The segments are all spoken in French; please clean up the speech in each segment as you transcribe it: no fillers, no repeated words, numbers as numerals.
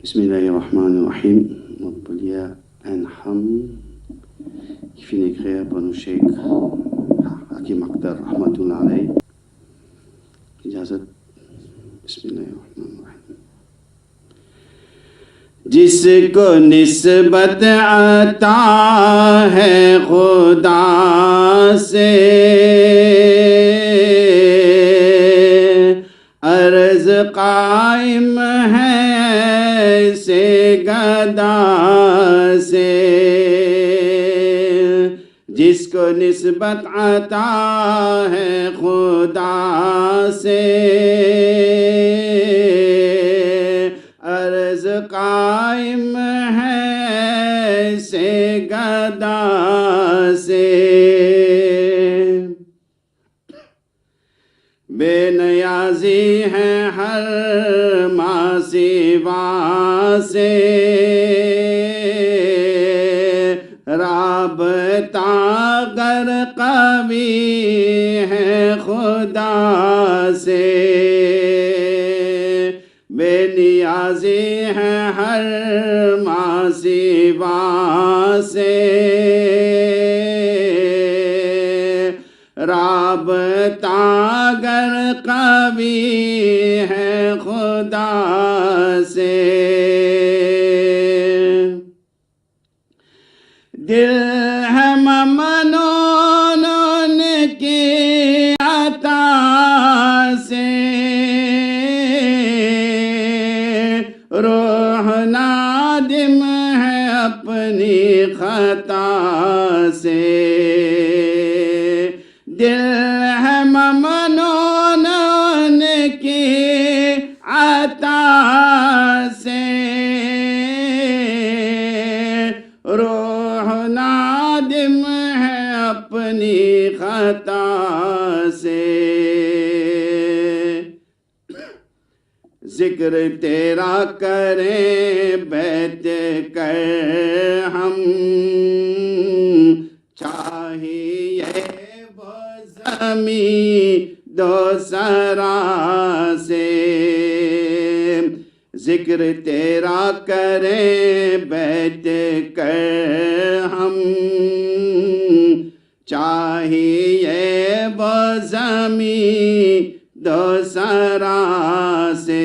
Bismillahirrahmanirrahim. Montpellier Anham, qui finit d'écrire pour nos Cheikh Hakim Akhtar Rahmatullah alayh. Ijazat. Bismillahirrahmanirrahim. जिसको निस्बत आता है खुदा से अर्ज कायम है ऐसे गदा से जिसको निस्बत आता है खुदा से अर्ज कायम है ऐसे गदा से बेनियाज़ी है हर मासिवा से राबता गर कवी है खुदा से बेनियाज़ी है हर मासिवा से राबता गर कवी है खुदा से दिल है ममनून की अता से रूह नादिम है अपनी खता से दिल है ममनून की अता से रूह नादिम है अपनी खता से जिक्र तेरा करें बैत कर हम चाहिए वो ज़मी दो सरा से जिक्र तेरा करें बैत कर हम चाहिए वो ज़मी दो सरा से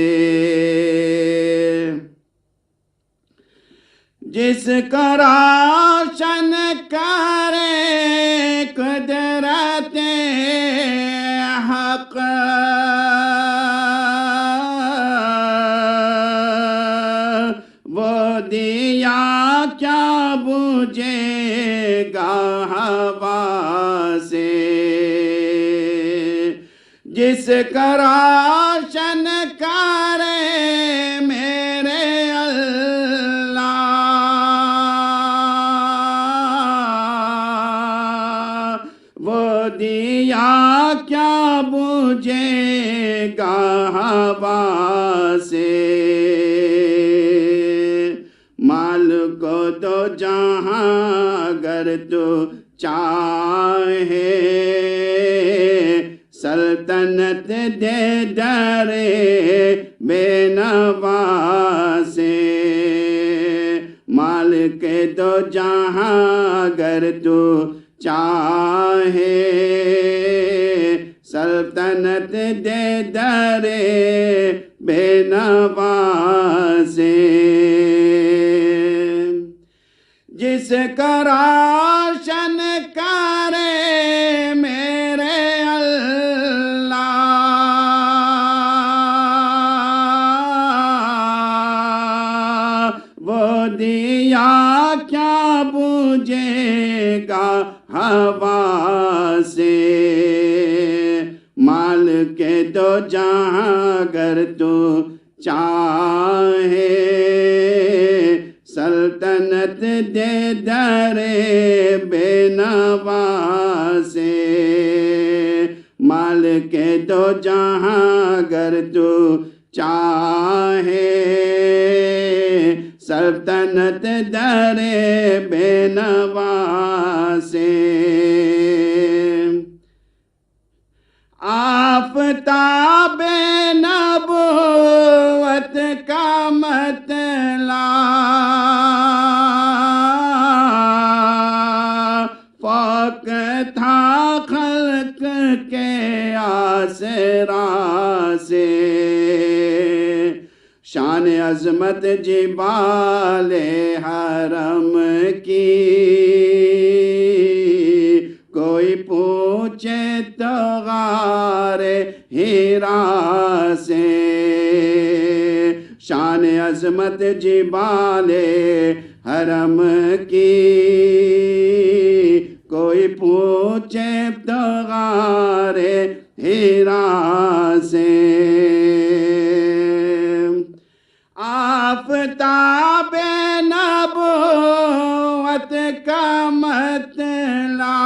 जिसको रोशन करे कुदरत हक़ वो दिया क्या बुझेगा हवा से जिसको रोशन करे मेरे अल्लाह वो दिया क्या बुझेगा हवा से माल को तो जहाँ अगर तो चाहे सल्तनत दे डरे बेनवा से मालिक तो जहाँ अगर तू चाहे सल्तनत दे डरे बेनवा से जिसको रोशन करे मेरे दिया क्या बुझेगा हवा से माल के तो जहाँ अगर तू चाहे सल्तनत दे डरे बेनवा से माल के तो जहाँ अगर तू चाहे सल्तनत डरे बेनवा से आफ़ताब नबुव्वत का मतलब اللہ فوق تھا خلق کے آسرا سے شان عظمت جبال حرم کی کوئی پوچھے تو غار ہیرا سے شان عظمت جبال حرم کی کوئی پوچھے تو غار ہیرا سے آفتاب نبوت کا مطلع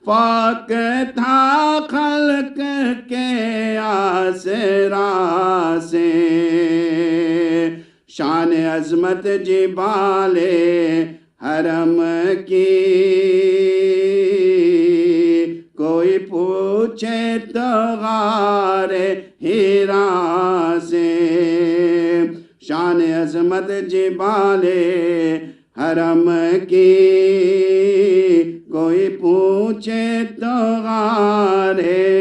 فوق تھا خلق کے آسرا سے شان عظمت جبال حرم کی کوئی پوچھے تو غار ہیرا سے شان عظمت جبال حرم کی کوئی پوچھے تو غار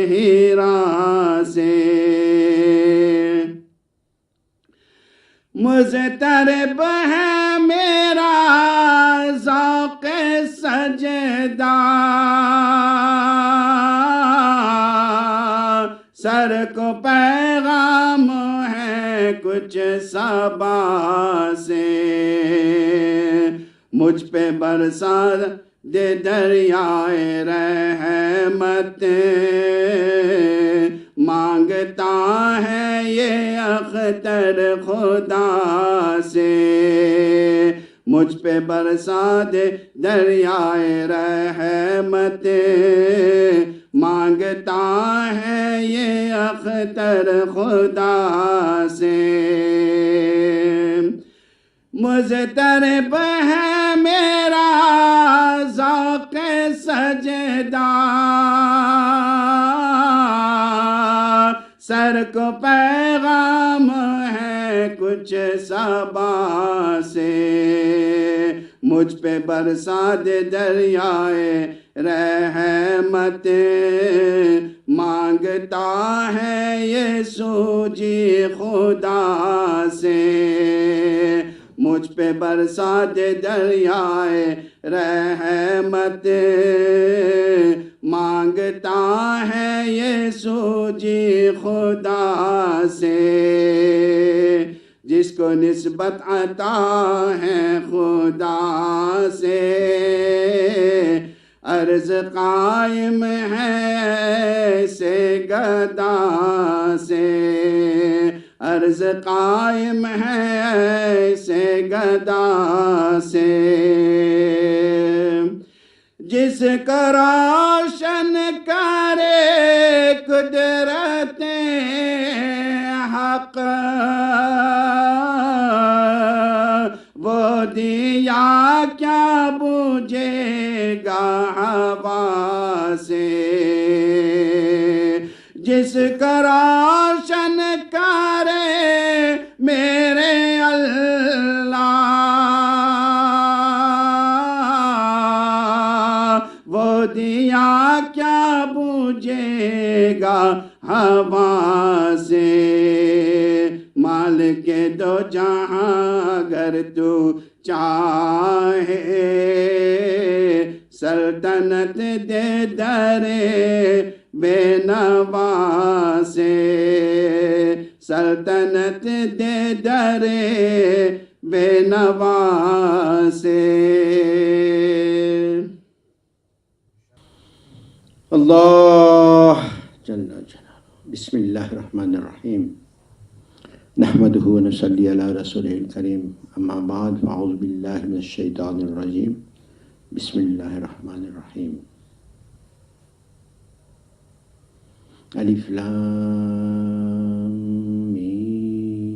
ہیرا سے مضطرب ہے میرا ذوق سجدہ سر کو پیغام ہے کچھ صبا سے مجھ پہ برسا دے دریائے رحمت مانگتا ہے یہ اختر خدا سے مجھ پہ برسا دے دریائے رحمت مانگتا ہے یہ اختر خدا سے مضطرب ہے میرا ذوق سجدہ سر کو پیغام ہے کچھ صبا سے مجھ پہ برسا دے دریائے رحمت مانگتا ہے یہ سوجی خدا سے مجھ پہ برسا دے دریائے رحمت مانگتا ہے یہ سوجی خدا سے جس کو نسبت عطا ہے خدا سے عرض قائم ہے ایسے گدا سے عرض قائم ہے ایسے گدا سے جس کو روشن کرے قدرت حق وہ دیا کیا بجھے گا ہوا سے جس کو روشن کرے میرے اللہ وہ دیا کیا بجھے گا ہوا سے مالک دو جہاں اگر تو چاہے سلطنت دے درے بے نوا سے سلطنت دے درے بے نوا سے اللہ جل جلالہ بسم اللہ الرحمن الرحیم نحمدہ و نصلی علی رسولہ الکریم اما بعد فاعوذ باللہ من الشیطان الرجیم بسم اللہ الرحمن الرحیم الف لام میم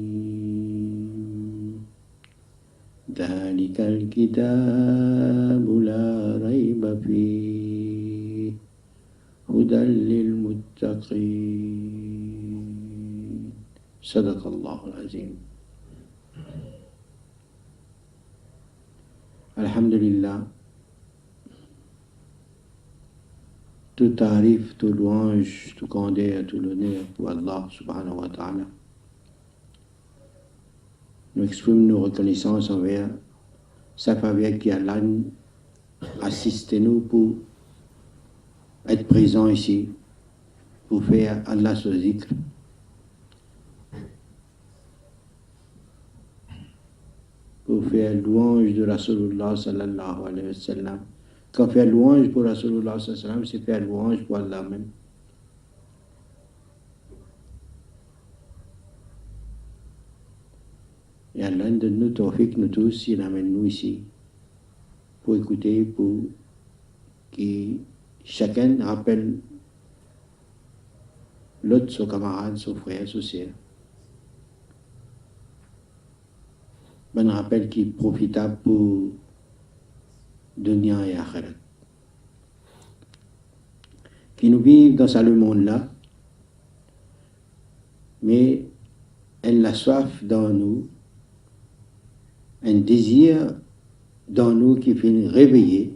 ذالک الکتاب لا ریب فیہ هدى للمتقین Sadaqallahu al-Azim. Alhamdulillah, tout tarif, tout louange, tout grandeur, tout l'honneur pour Allah subhanahu wa ta'ala. Nous exprimons nos reconnaissances envers sa faveur qui a assisté nous pour être présents ici, pour faire Allah ce zikr. Pour faire louange de Rasulullah sallallahu alayhi wa sallam. Quand faire louange pour Rasulullah sallallahu alayhi wa sallam, c'est faire louange pour Allah même. Et Allah donne-nous tawfiq, nous tous, il amène nous ici pour écouter, pour que chacun rappelle l'autre, son camarade, son frère, son sœur. Un rappel qui est profitable pour dunya et akhirat. Qui nous vivent dans ce monde-là, mais elle a soif dans nous, un désir dans nous qui finit réveillé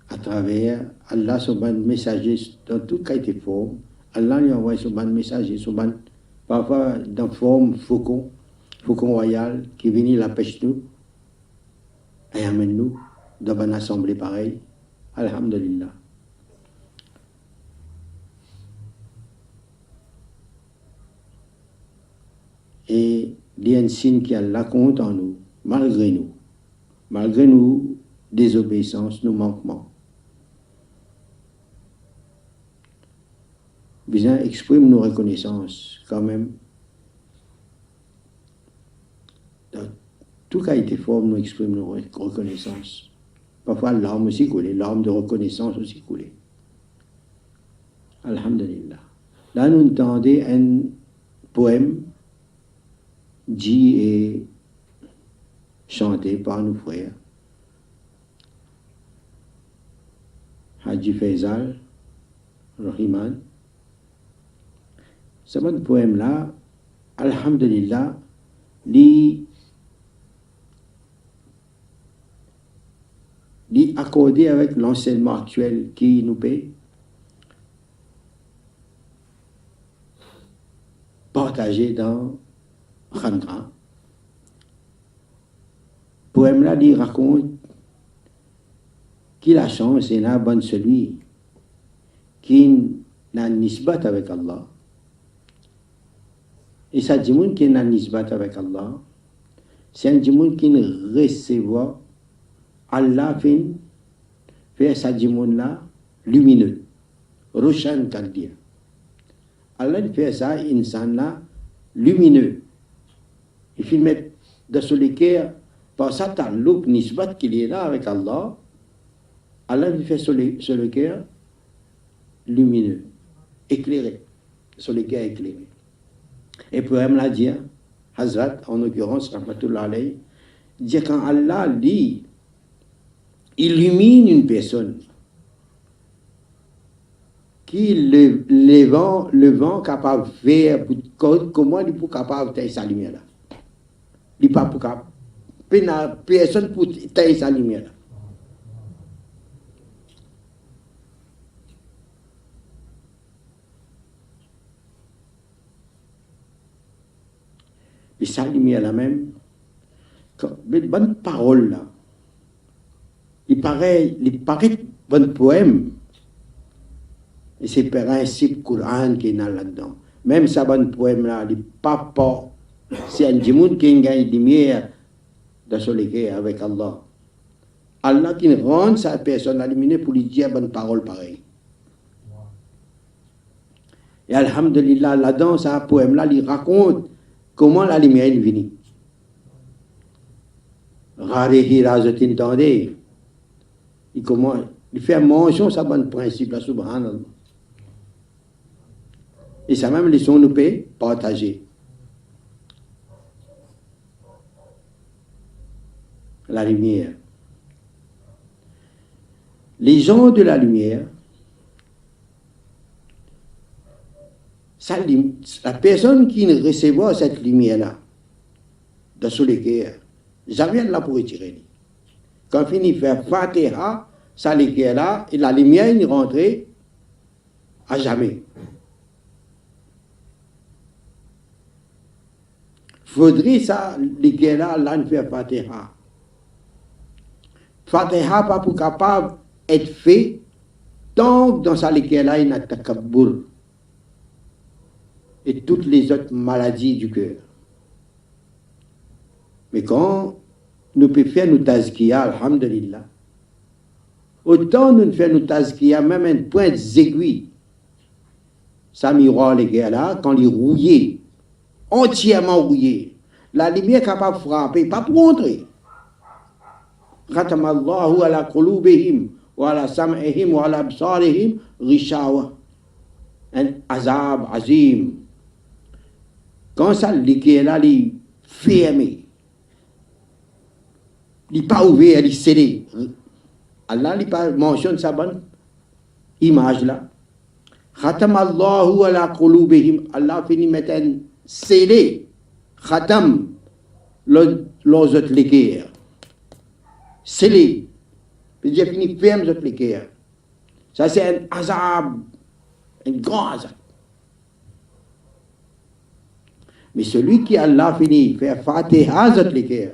à travers Allah, son bon messager dans toute qualité de forme. Allah lui envoie son bon messager, son bon, parfois dans forme faucon royal qui vient la pêche nous et amène nous dans une assemblée pareille. Alhamdulillah. Et il y a un signe qui a la compte en nous, malgré nous, désobéissance, nos manquements. Bien, exprime nos reconnaissances quand même. Dans tout qualité de forme, nous exprimons nos reconnaissances. Parfois, larmes aussi coulées, larmes de reconnaissance aussi coulées. Alhamdulillah. Là, nous entendons un poème dit et chanté par nos frères. Haji Faisal, Rahiman. Ce bon poème-là, Alhamdulillah, li accordé avec l'enseignement actuel qui nous paie, partagé dans Khandra. Poème-là, il raconte qu'il a chance et n'a bon celui qui n'a nisbat avec Allah. Et ça dit qui n'a nisbat avec Allah, c'est un djimoun qui ne recevoir Allah fait ça djimoun là lumineux, Roshan Kaldir. Allah fait ça insan là lumineux. Il faut le mettre dans le cœur par ça ta'alluq nisbat qu'il est là avec Allah. Allah lui fait sur le cœur lumineux, éclairé, sur le cœur éclairé. Et pour me l'a dit, Hazrat, en l'occurrence, Rahmatullah alayhi, dit quand Allah dit, illumine une personne, qui le vent capable de faire, comment il est capable de tailler sa lumière là? Il n'est pas capable. Personne pour tailler sa lumière là. Et sa lumière là même, une bonne parole là, il paraît bon poème, et c'est par principe Coran qui est là-dedans. Même ça bon poème là, il n'est pas c'est un djimoun qui a une lumière dans son cœur avec Allah. Allah qui rend sa personne illuminée pour lui dire bonne parole pareille. Et alhamdulillah, là-dedans, ce poème-là, il raconte comment la lumière est venue. Rarehi razatin tendez. Il fait mention de sa bonne principe, là, subhanallah. Et ça même, les sons nous peut partager. La lumière. Les gens de la lumière, La personne qui ne recevra cette lumière-là, dans son cœur, jamais elle la pour retirer. Quand il finit de faire Fatiha, ça l'équerre-là, et la lumière est rentrée à jamais. Faudrait ça, l'équerre-là, là, ne faire Fatiha. Fatiha pas pour capable d'être fait tant que dans ça, l'équerre-là, il y a takabbur et toutes les autres maladies du cœur. Mais quand nous pouvons faire nos tazkiya, alhamdulillah, autant nous faisons nos tazkiya, même un point aiguille, ça miroir les gars là, quand il est rouillé, entièrement rouillé, la lumière est capable de frapper, pas pour entrer. Khatamallahu ala qulubihim wa ala sam'ihim wa ala absarihim rishawa. Un azab azim. Quand ça, l'équerre là, il est fermé. Il n'est pas ouvert, il est scellé. Allah il mentionne sa bonne image là. Khatamallahu ala qulubihim. Allah finit mettre un scellé. Khatam, l'autre l'équerre. Scellé. Puis j'ai fini ferme l'autre l'équerre. Ça c'est un azab. Un grand azab. Mais celui qui Allah finit faire Fatiha l'autre l'équerre.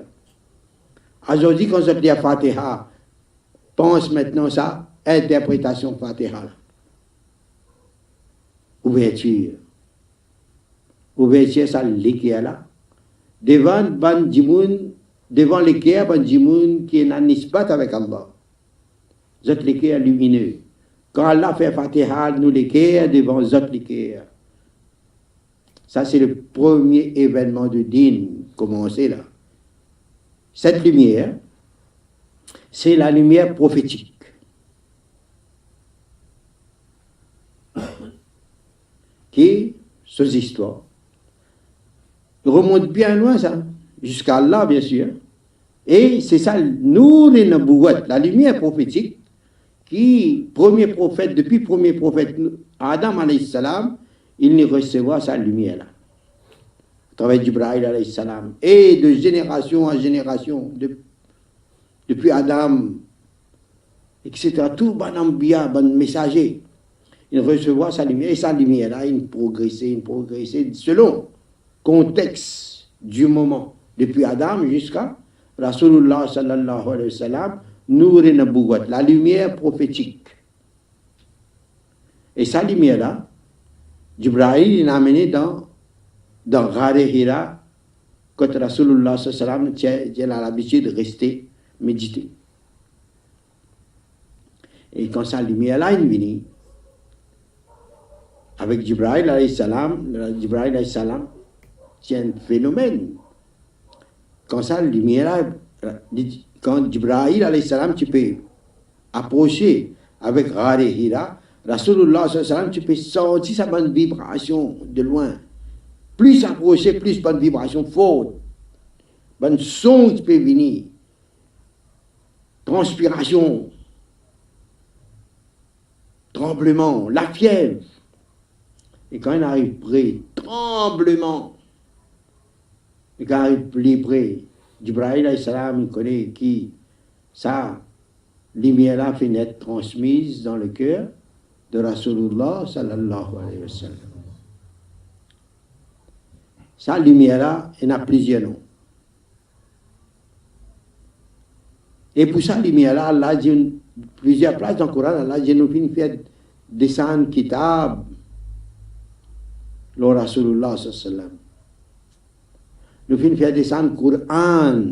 Aujourd'hui, quand je dis Fatiha, pense maintenant ça, interprétation Fatiha. Ouverture. Ouverture, ça l'équerre là. Devant ban djimoun, devant l'équerre, ban djimoun qui est en nisbat avec Allah. Zot l'équerre lumineux. Quand Allah fait Fatiha, nous l'équerre devant Zot l'équerre. Ça, c'est le premier événement de din, commencé là. Cette lumière, c'est la lumière prophétique. Qui, ces histoires, remonte bien loin, ça, jusqu'à Allah, bien sûr. Et c'est ça, Nour et Nabouat, la lumière prophétique, qui, premier prophète, depuis premier prophète, Adam alayhi salam, il ne recevra sa lumière là. À travers Jibril alayhi salam. Et de génération en génération, depuis Adam, etc., tout bon ambiya, bon messager, il recevra sa lumière. Et sa lumière là, il progressait selon contexte du moment, depuis Adam jusqu'à Rasulullah sallallahu alayhi wa sallam, Nour et Nabouat, la lumière prophétique. Et sa lumière là, Jibril il l'a amené dans Ghar Hira, quand Rasulullah sallallahu alayhi wa sallam a l'habitude de rester méditer. Et quand sa lumière là est venue, avec Jibril alayhi salam, c'est un phénomène. Quand sa lumière là, quand Jibril alayhi salam, tu peux approcher avec Ghar Hira, Rasulullah sallallahu alayhi wa sallam, tu peux sentir sa bonne vibration de loin. Plus approcher, plus bonne vibration forte. Bonne son qui peut venir. Transpiration. Tremblement. La fièvre. Et quand il arrive près, tremblement. Et quand il arrive plus près, Jibril alayhi salam, il connaît qui sa lumière-là finit d'être transmise dans le cœur de Rasulullah sallallahu alayhi wa sallam. Sa lumière-là, il y en a plusieurs noms. Et pour sa lumière-là, Allah dit plusieurs places dans le Coran, Allah dit nous finit faire descendre kitab, le Rasulullah sallallahu alayhi wa sallam. Nous finit faire descendre Coran.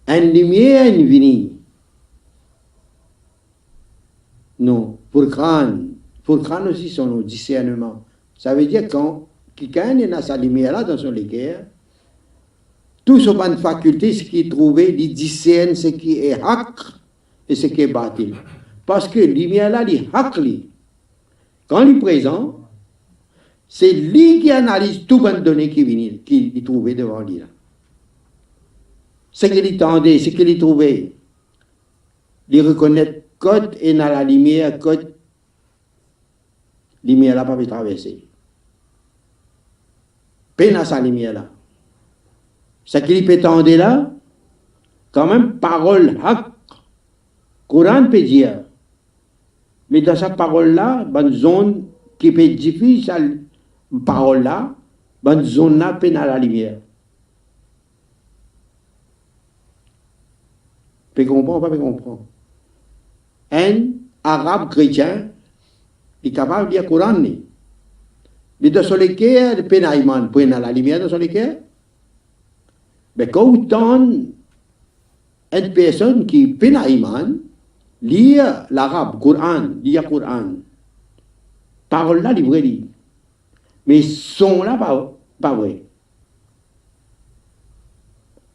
Une lumière est venue. Non, pour Quran aussi son discernement. Ça veut dire quand quelqu'un a sa lumière là dans son équerre, tout son bonne faculté, ce qui est trouvé, il discerne ce qui est haq et ce qui est batil. Parce que lumière là, il haq li. Quand il est présent, c'est lui qui analyse tout bonne donnée qui est trouvé devant lui là. Ce qu'il tendait, ce qu'il trouvait, il reconnaît code et dans la lumière code lumière là pas peut traverser. Peine à sa lumière là. Ce qu'il peut tendre là, quand même, parole haq, Coran peut dire. Mais dans sa parole là, bonne zone qui peut être difficile, parole là, bonne zone là, peine à la lumière. Peut comprendre, pas peut comprendre. Un arabe chrétien, il est capable de lire le Coran. Mais dans son cœur, il peine à iman, peine à la lumière dans son cœur. Mais quand on donne une personne qui peine à iman, lire l'arabe, Coran, lire Coran, parole là, libre dit. Mais son là, pas vrai.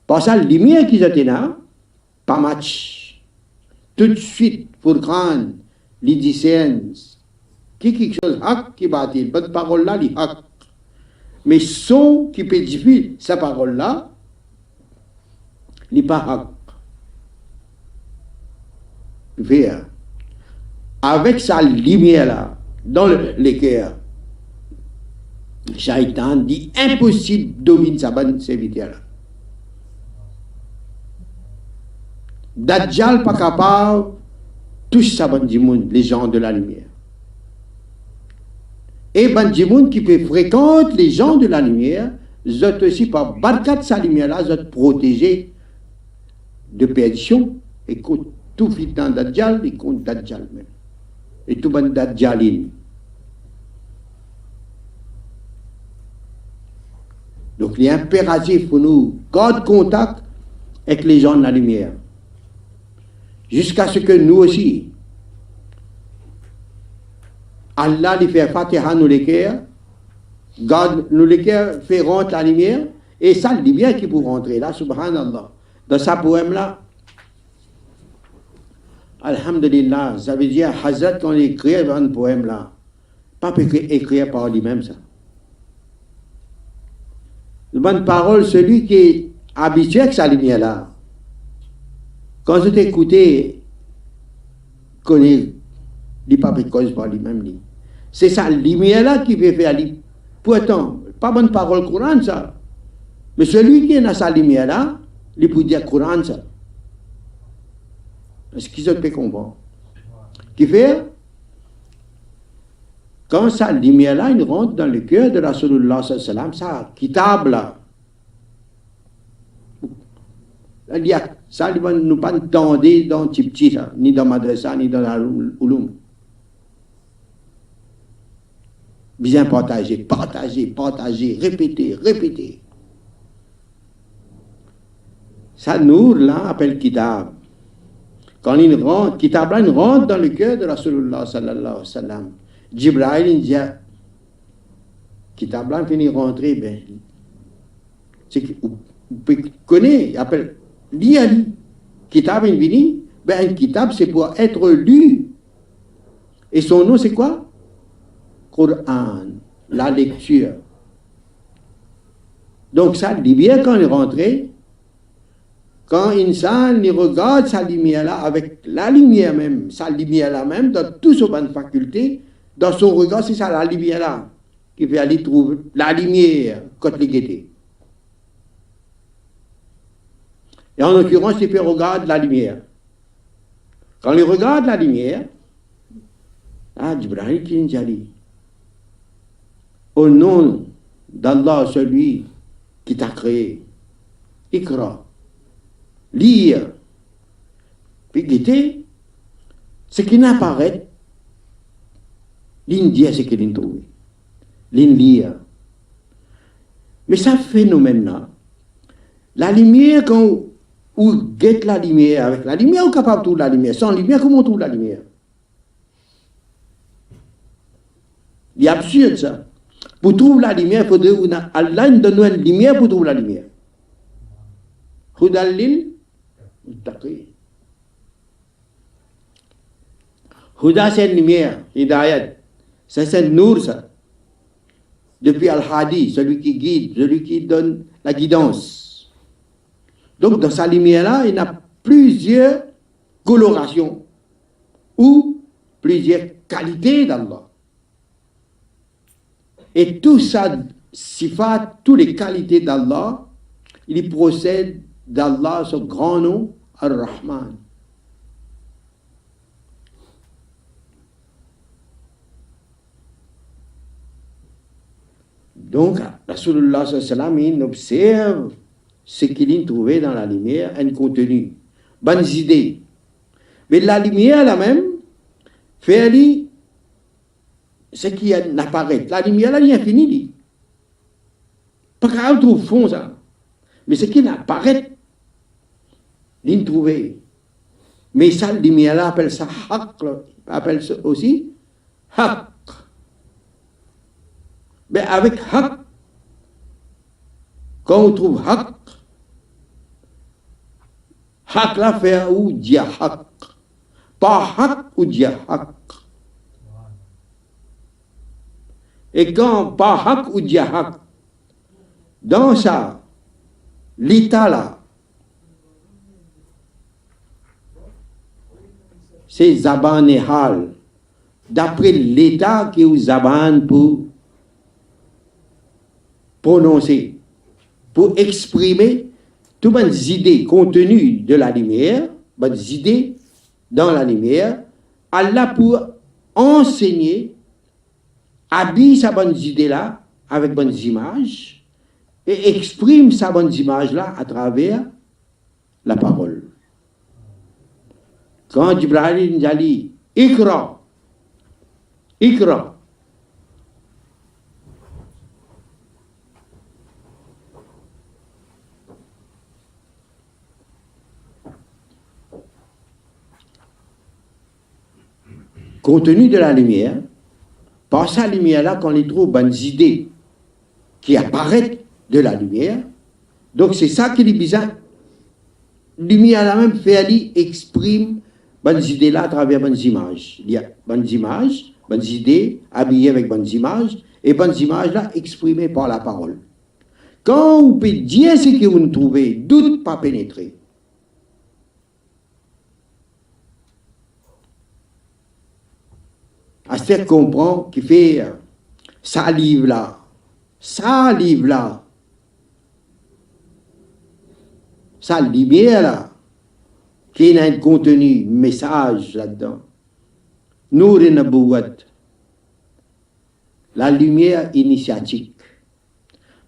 Parce que la lumière qu'ils ont là, pas match. Tout de suite, pour prendre les licences, quelque chose qui bâtit, bonne parole là, les haq. Mais son qui peut dire sa parole là, n'est pas haq. Faire. Avec sa lumière là, dans le cœur, Shaitan dit impossible de dominer sa bonne serviteur là. Dajjal pas capable touche sa bonne monde, les gens de la lumière. Et bonne monde qui peut fréquenter les gens de la lumière, zot aussi par barkat sa lumière là, zot protégé de perdition. Et tout fit dans Dajjal, et contre Dajjal même. Et tout bon Dajjalin. Donc il est impératif pour nous garder contact avec les gens de la lumière. Jusqu'à ce que nous aussi, Allah lui fait Fatiha nous les cœurs, garde nous les cœurs, fait rentrer la lumière, et ça, la lumière qui peut rentrer là, subhanallah. Dans sa poème là, alhamdulillah, ça veut dire, Hazrat, quand il écrit un poème là, pas écrire par lui-même ça. Une bonne parole, celui qui est habitué avec sa lumière là, quand je t'écoutais, connaît, il pas de cause par lui-même. C'est sa lumière là qui peut faire. Pourtant, pas bonne parole Coran ça. Mais celui qui est dans sa lumière là, il peut dire Coran ça. Est-ce qu'ils ont pu comprendre? Qui fait? Quand sa lumière là, il rentre dans le cœur de Rasulullah sallallahu alayhi wa sallam, ça, kitab là. Ça, il ne va nous pas entendre dans Tipti, ni dans Madrasa, ni dans la Ouloum. Bien partager, répéter. Ça, Nour, là, appelle Kitab. Quand il rentre, Kitab, là, il rentre dans le cœur de Rasulullah sallallahu alayhi wa sallam. Jibril, il dit, Kitab, là, il finit rentrer, ben, vous connaissez, il appelle, lire, Kitab, il vient, ben, un Kitab, c'est pour être lu. Et son nom, c'est quoi? Coran, la lecture. Donc ça, dit bien quand il est rentré, quand Insan il regarde sa lumière là, avec la lumière même, sa lumière là même, dans toutes ses bonnes facultés, dans son regard, c'est ça la lumière là, qui fait aller trouver la lumière quand il était. Et en l'occurrence, il fait regarder la lumière. Quand il regarde la lumière, Jibril qui dit, au nom d'Allah, celui qui t'a créé, Ikra, lire, puis guetter, ce qui n'apparaît, l'Indien, c'est qu'il trouve. L'Indien. Mais ça phénomène-là, la lumière, quand on guette la lumière, avec la lumière, on est capable de trouver la lumière. Sans lumière, comment on trouve la lumière? Il est absurde ça. Pour trouver la lumière, il faudrait Allah nous donne une lumière pour trouver la lumière. Hudalil, muttaqi. Huda, c'est une lumière, hidayat. Ça, c'est une nour, ça. Depuis Al-Hadi, celui qui guide, celui qui donne la guidance. Donc, dans sa lumière-là, il y a plusieurs colorations ou plusieurs qualités d'Allah. Et tout ça, sifat, toutes les qualités d'Allah, il procède d'Allah, son grand nom, Ar-Rahman. Donc, Rasulullah sallallahu il observe ce qu'il a trouvé dans la lumière, un contenu, bonnes idées. Mais la lumière, là même, fait ce qui apparaît. La lumière, là, il est infini. Pas grave, trouve fond, ça. Mais ce qui apparaît, il trouvé. Mais ça, la lumière, là, appelle ça haq, appelle ça aussi haq. Mais avec haq, quand on trouve haq, haq là fait ou dia haq. Pas haq ou dia haq. Et quand pas haq ou dia haq, dans ça, l'état là, c'est zaban et hal. D'après l'état que vous zaban pour prononcer, pour exprimer toutes les idées contenues de la lumière, les idées dans la lumière, Allah pour enseigner, habille sa bonne idée là avec bonnes images et exprime sa bonne image là à travers la parole. Quand Jibril nous a dit Ikra, Ikra, contenu de la lumière, par sa lumière-là, quand on trouve bonnes idées qui apparaissent de la lumière, donc c'est ça qui est bizarre. Lumière-là même fait aller exprime bonnes idées-là à travers bonnes images. Il y a bonnes images, bonnes idées habillées avec bonnes images, et bonnes images-là exprimées par la parole. Quand vous pouvez dire ce que vous trouvez, doute pas pénétrer. À ce qu'on comprend qui fait ça livre là, ça lumière là, qui a un contenu, message là-dedans. Nour et Nabouat, la lumière initiatique.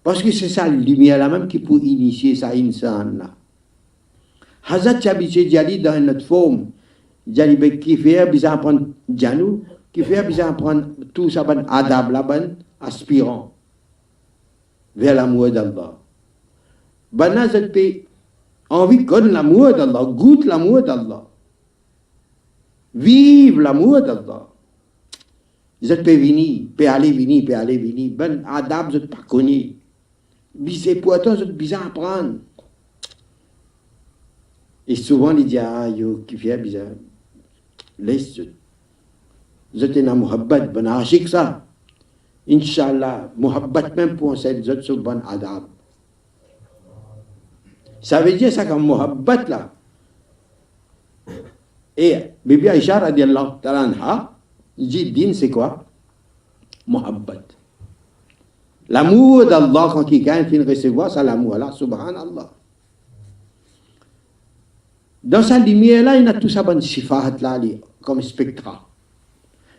Parce que c'est ça la lumière là même qui peut initier ça insan là. Hazrat Chabiche Djali dans notre forme, Djali qui fait bizarre apprendre Djanou, qui fait bizarre apprendre tout ça ban adab là ban aspirant vers l'amour d'Allah. Bana cette paix envie de connaître l'amour d'Allah, goûte l'amour d'Allah. Vive l'amour d'Allah. Vous êtes venir, peut aller venir. Ben adab, vous n'êtes pas connu. C'est pour toi, vous êtes bizarre à prendre. Et souvent, il dit, ah, yo, qui fait bizarre. Laisse. Vous êtes un muhabbat, ben archique ça. Inch'Allah, muhabbat même pour cette, vous êtes sur bon adab. Ça veut dire ça comme muhabbat là. Et Bibi Aïcha radiallahu ta'ala anha, dit din c'est quoi? Muhabbat. L'amour d'Allah quand quelqu'un vient recevoir, c'est l'amour là, subhanallah. Dans sa lumière là, il y a tout ça bonne sifat là, comme spectra.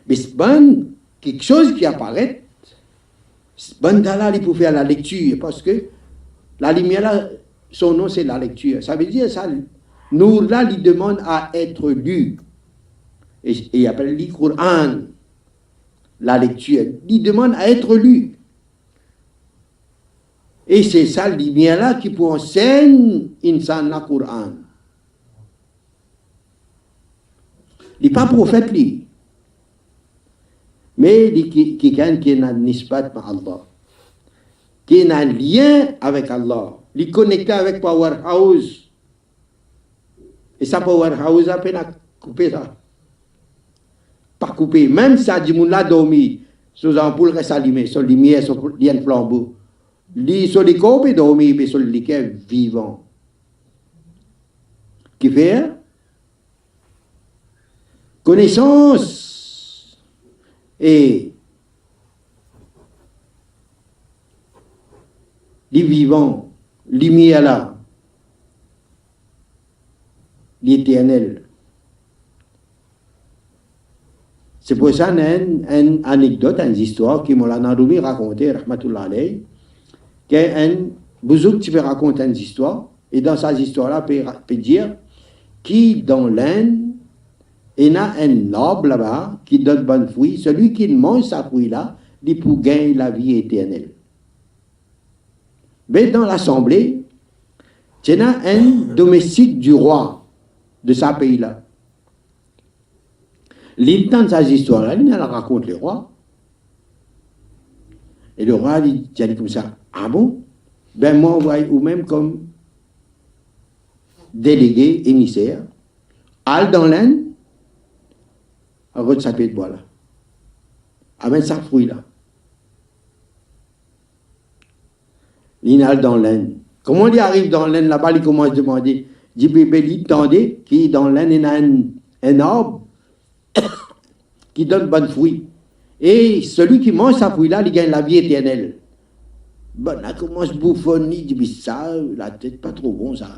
Mais c'est bon, quelque chose qui apparaît, c'est bon là, il peut faire la lecture, parce que la lumière là, son nom c'est la lecture. Ça veut dire ça, nous là, il demande à être lu. Et il appelle le Coran, la lecture. Il demande à être lu. Et c'est ça, la lumière là, qui peut enseigner insan la Coran. Il n'est pas prophète, lui. Mais il est quelqu'un qui a un nisbat avec Allah. Qui a un lien avec Allah. Il est connecté avec Powerhouse. Et ça, Powerhouse, a peine à couper ça. Pas couper. Même ça, dit moun la dormi, sous ampoule reste allumé, sur lumière, sur lien flambeau. Li sur les corps, dormi, mais sur les cœurs vivants. Qui fait? Connaissance et les vivants, lumière là, l'éternel. C'est pour ça qu'il y a une anecdote, une histoire que Moulana Rumi racontait, rahmatullah alayhi, qu'un bouzouk qui peut raconter une histoire, et dans cette histoire-là, peut dire qui dans l'Inde, il y a un arbre là-bas qui donne bon fruit, celui qui mange sa fruit-là, il peut gagner la vie éternelle. Mais dans l'assemblée, il y a un domestique du roi de ce pays-là. L'intend de cette histoire-là, il la raconte le roi. Et le roi il dit comme ça, ah bon? Ben moi, ou même comme délégué, émissaire, al dans l'Inde, à votre sapé de bois là. Avec sa fruit là. L'inal dans l'Inde. Comment il arrive dans l'Inde là-bas, il commence à demander, dit bébé, il tendait, qui dans l'Inde, il y a un arbre qui donne bon fruit. Et celui qui mange sa fruit là, il gagne la vie éternelle. Bon, là commence à bouffonner, il dit, mais ça, la tête pas trop bon ça.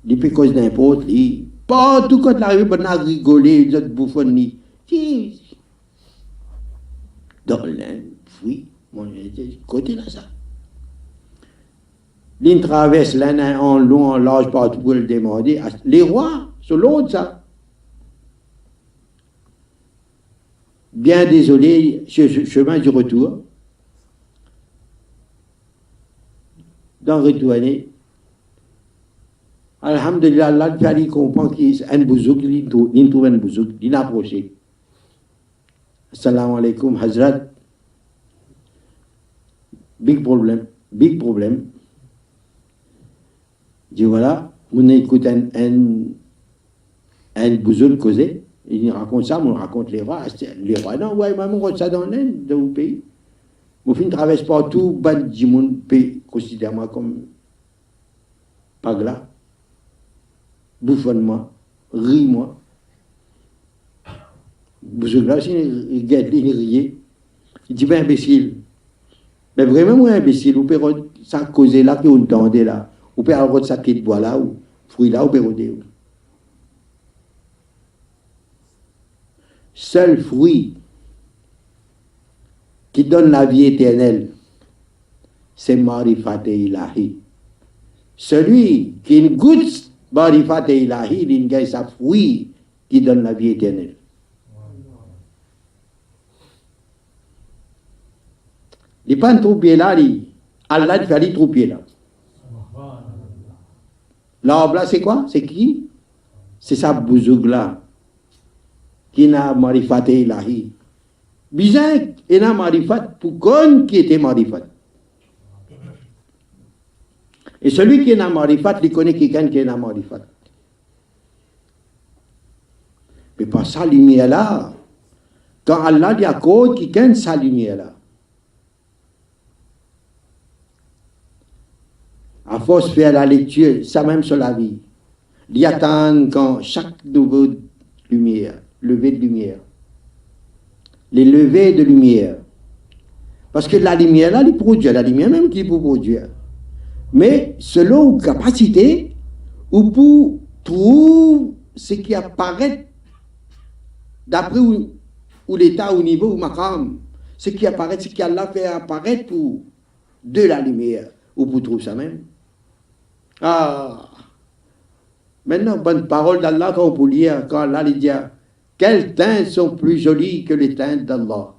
Il peut cause n'importe, il pas tout quand l'arrivée, bon, a rigolé, il a bouffonné. Dans l'Inde, oui, mon côté là ça. L'une traverse l'Inde en long, en large, partout pour le demander. Les rois, sur l'autre ça. Bien désolé, chemin du retour. Dans retourner, alhamdulillah, là, il comprend qu'il y a un bouzouk, il trouve un bouzouk, il a approché. Assalamu alaikum, Hazrat. Big problème, big problème. Je dis voilà, on écoute un bouzouk causé, il raconte ça, on raconte les rois. Les rois, non, ouais, maman, on raconte ça dans l'Inde, dans le pays. Au fin, traverse partout, ban du monde, pays, considère-moi comme pagla, bouffonne-moi, ris-moi. Bouzouk-là, il guette, il riait. Il dit, ben imbécile. Mais vraiment, moi, imbécile, vous pouvez ça causer là, que vous entendez là. Vous pouvez avoir sa petite bois là, ou fruit là, vous pouvez roder. Seul fruit qui donne la vie éternelle, c'est Marifat Ilahi. Celui qui goûte Marifat Ilahi, il gagne sa fruit qui donne la vie éternelle. Il n'est pas un troupier là, Allah fait les troupiers là. L'arbre là, c'est quoi? C'est qui? C'est sa bouzouk là. Qui n'a Marifat Ilahi. Bizarre, il n'a Marifat pour qu'on qui était Marifat. Et celui qui n'a Marifat, il connaît quelqu'un qui n'a Marifat. Mais pas sa lumière là. Quand Allah dit à cause, quelqu'un sa lumière là. À force de faire la lecture, ça même sur la vie. Il attend quand chaque nouveau lumière, lever de lumière, les levées de lumière. Parce que la lumière, là, elle produit, la lumière même qui peut produire. Mais selon la capacité, ou pour trouver ce qui apparaît d'après où l'état, au niveau, où makam, ce qui apparaît, ce qu'Allah fait apparaître pour de la lumière, ou pour trouver ça même. Ah, maintenant, bonne parole d'Allah quand on peut lire, quand Allah dit quelles teintes sont plus jolies que les teintes d'Allah?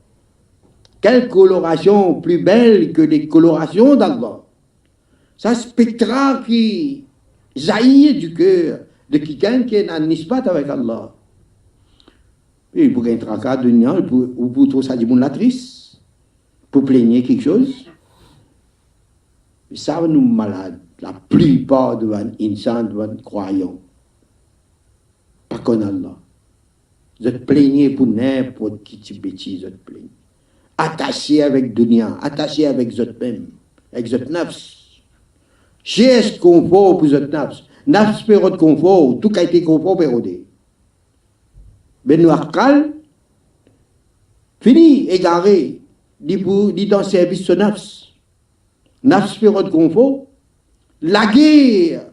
Quelle coloration plus belle que les colorations d'Allah? Ça spectra qui jaillit du cœur de quelqu'un qui est en nisbat avec Allah. Et il pourrait être un cas de nian, ou pour trouver ça du monde la triste, pour plaigner quelque chose. Ça nous malade. La plupart de les insan, de les croyants, pas qu'on Allah. Vous êtes plaignez pour n'importe qui type bêtise, vous êtes plaignez. Attachés avec dunya, attachés avec vous même, avec votre nafs. Cherchez confort pour votre nafs. Nafs période confort, tout a été confort période. Ben nous akal, fini, égaré, dit dans le service de nafs. 9 périodes qu'on faut, la guerre.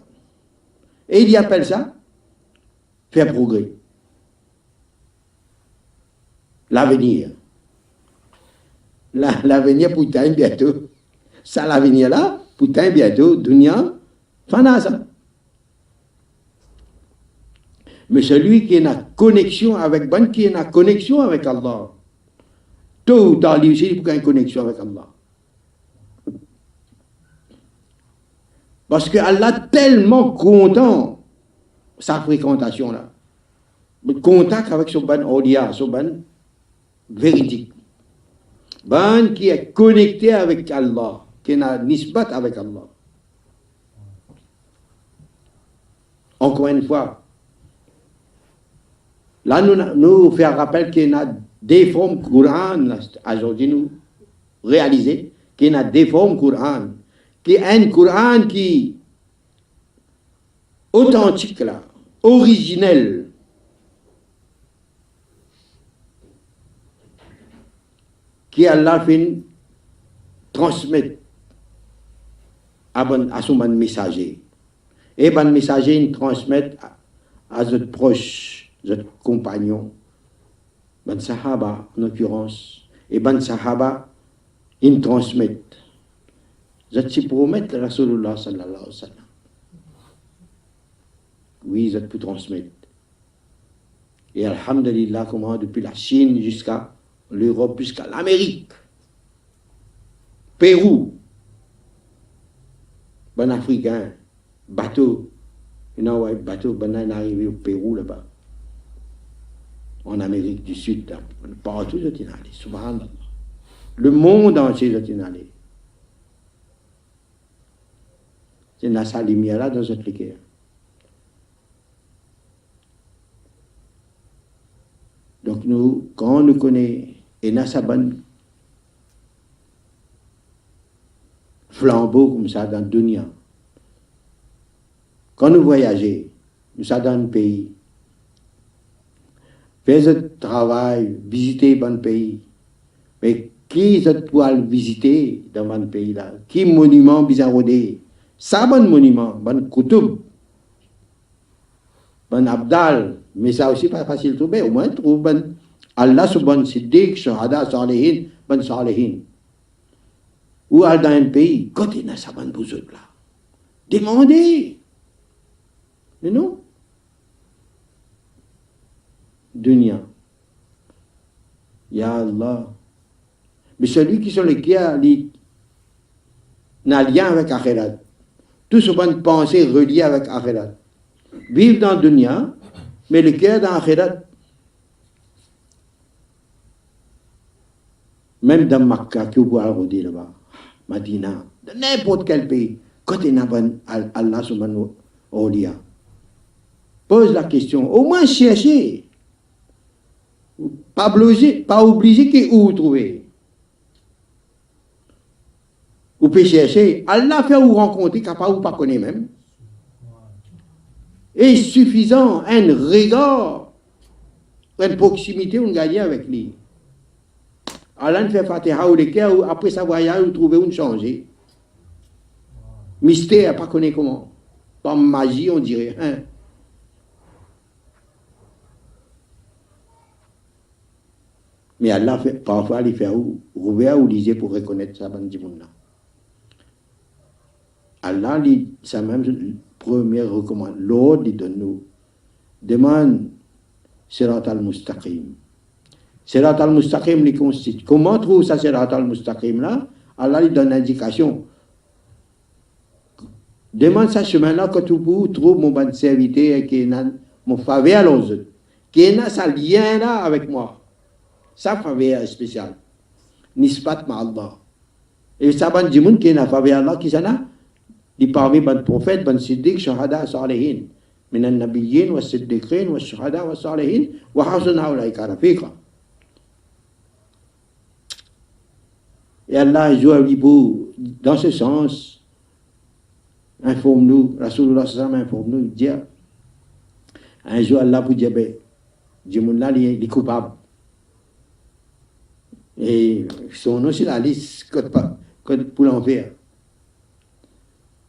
Et il appelle ça faire progrès. L'avenir. L'avenir, putain, bientôt. Ça, l'avenir là, putain, bientôt, dunya, fana ça. Mais celui qui a une connexion avec Ben, qui a une connexion avec Allah, tôt ou tard, lui aussi, il faut une connexion avec Allah. Parce que Allah est tellement content sa fréquentation là. Le contact avec son ban aulia, son ban véridique. Ban qui est connecté avec Allah, qui a nisbat avec Allah. Encore une fois, là nous fait un rappel qu'il y a des formes Coran, aujourd'hui nous réaliser qu'il y a des formes Coran, qu'il y a un Coran qui authentique là, originel, qui Allah fait transmettre à son messager. Et le messager il transmet à notre proche, notre compagnon, ban sahaba en l'occurrence, et ban sahaba il transmet. Je te promets le Rasulullah sallallahu alayhi wa sallam. Oui, je peux transmettre. Et alhamdulillah, comment depuis la Chine jusqu'à l'Europe, jusqu'à l'Amérique, Pérou, bon Africain, bateau, bateau, ben arrivé au Pérou là-bas, en Amérique du Sud, là, partout je t'ai allé, subhanallah. Le monde entier je t'ai allé. C'est dans sa lumière là dans cette liqueur. Donc nous, quand nous connaissons, et dans sa bonne flambeau comme ça dans le dunya, quand nous voyageons, nous sommes dans un pays, faisons le travail, visiter un pays, mais qui est pour visiter dans un pays là? Qui monument bizarrodé? Ça bon monument, bon koutoub, bon abdal, mais ça aussi pas facile de trouver, au moins trouve bon Allah subhanahu siddiq, shahada, salihin, bon salihin. Ou dans un pays, quand il y a ça bon besoin là, demandez. Mais non. Dunya. Ya Allah. Mais celui qui sont les qui a lien avec Akhirat. Tout ce bonne pensée reliée avec Akhirat. Vivre dans Dunya, mais le cœur dans Akhirat. Même dans Makkah, qui vous pouvez rôder là-bas, Madina, dans n'importe quel pays, quand il y a Allah subhanahu wa ta'ala, pose la question, au moins cherchez. Pas obligé que où trouver. Vous pouvez chercher, Allah fait vous rencontrer, capable ou pas connaître même. Et suffisant, un regard, une proximité, on gagne avec lui. Allah fait Fatiha ou les cœurs, après ça voyage, vous trouvez une changer. Mystère, pas connaître comment. Par magie, on dirait. Hein? Mais Allah fait, parfois, il fait ouvert ou lisez pour reconnaître ça, bande là. Allah, ça même première recommande. L'ordre, il donne nous. Demande Sirat al-Mustaqim. Sirat al-Mustaqim, il constitue. Comment trouve ça, Sirat al-Mustaqim là? Allah, il donne l'indication. Demande ça chemin-là que tu trouves mon bon serviteur qui est mon faveur à l'autre. Qui est ça lien là avec moi. Ça faveur spécial. Nisbat ma Allah. Et ça ban dimoun qui est na faveur Allah qui ça di parmi ban prophète, ban siddiq, shahada, salihin. من النبيين والصديقين والشهداء والصالحين وحسن أولئك رفيقا. Et Allah joue avec vous dans ce sens. Informe-nous, Rasulullah sallam informe-nous, dire un jour Allah pour dire ben, Djimoun-là, il est coupable. Et son nom, c'est la liste, code pour l'enfer.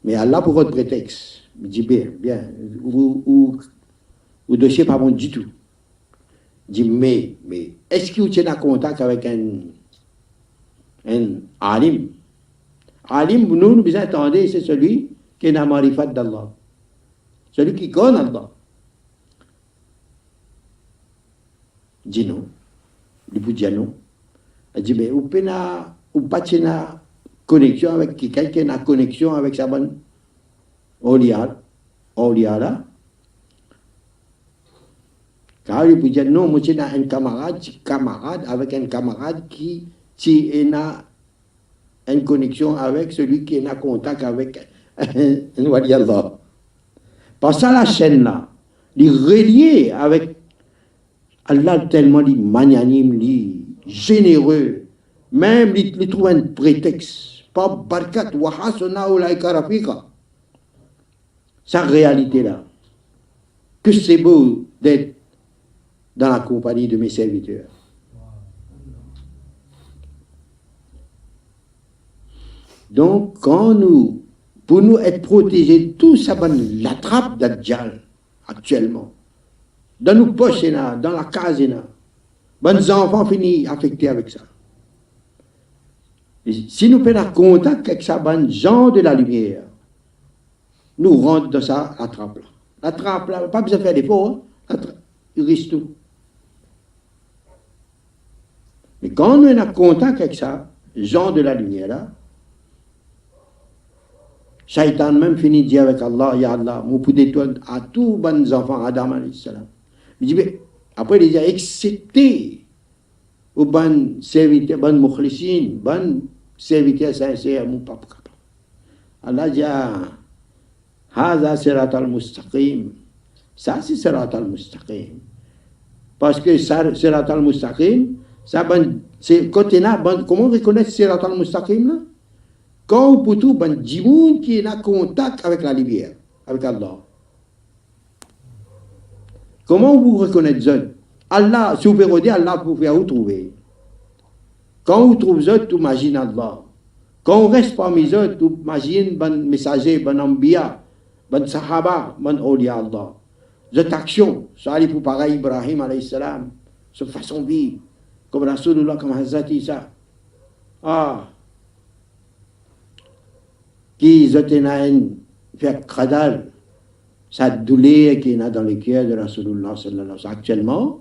Mais Allah pour votre prétexte. Il dit bien, bien, ou dossier pas bon du tout. Il dit mais est-ce que vous êtes en contact avec un alim? Alim, nous attendons, c'est celui qui est dans la marifat d'Allah. Celui qui connaît Allah. Il dit non. Il peut dire non. Il dit mais vous pas de connexion avec quelqu'un qui a une connexion avec sa bonne Awliya là. Car il peut dire non, moi j'ai un camarade avec un camarade qui a une connexion avec celui qui est en contact avec un wali Allah. Parce que la chaîne là, il est relié avec Allah tellement magnanime, généreux, même il trouve un prétexte. Pas barkat wa hasana ulaika rafiqa. Sa réalité là. Que c'est beau d'être dans la compagnie de mes serviteurs. Donc, pour nous être protégés, tout ça, l'attrape d'Adjal actuellement. Dans nos poches, dans la case, nos enfants finissent affectés avec ça. Et si nous prenons contact avec ça, les gens de la lumière, nous rentrons dans ça, la trappe là. La trappe là, pas besoin de faire d'efforts, il risque tout. Mais quand nous avons contact avec ça, les gens de la lumière là, Shaitan même finit de dire avec Allah, Ya Allah, vous pouvez à tous les enfants, Adam alayhi salam. Il dit, mais après il dit, excepté aux bonnes serviteurs, bonnes mukhlisines, bonnes serviteurs sincères, mon papa. Allah dit, Haza sirat al-mustaqim. Ça, c'est sirat al-mustaqim. Parce que sirat al-mustaqim, c'est côté là, comment reconnaître sirat al-mustaqim là? Quand pour tout, ben, Djimoun qui est en contact avec la lumière, avec Allah. Comment vous reconnaissez ça? Allah, si vous pouvez dire, Allah pour faire vous trouver. Quand vous trouvez ça, vous imaginez Allah. Quand on reste parmi eux, vous imaginez ben messager, ben ambiya, ben sahaba, ben awliya Allah. Cette action, ça allait pour pareil Ibrahim alayhi salam, cette façon de vivre, comme Rasulullah, comme Hazrat Isa. Qui fait qadar, sa douleur qui est dans le cœur de Rasulullah sallallahu alayhi wa sallam actuellement,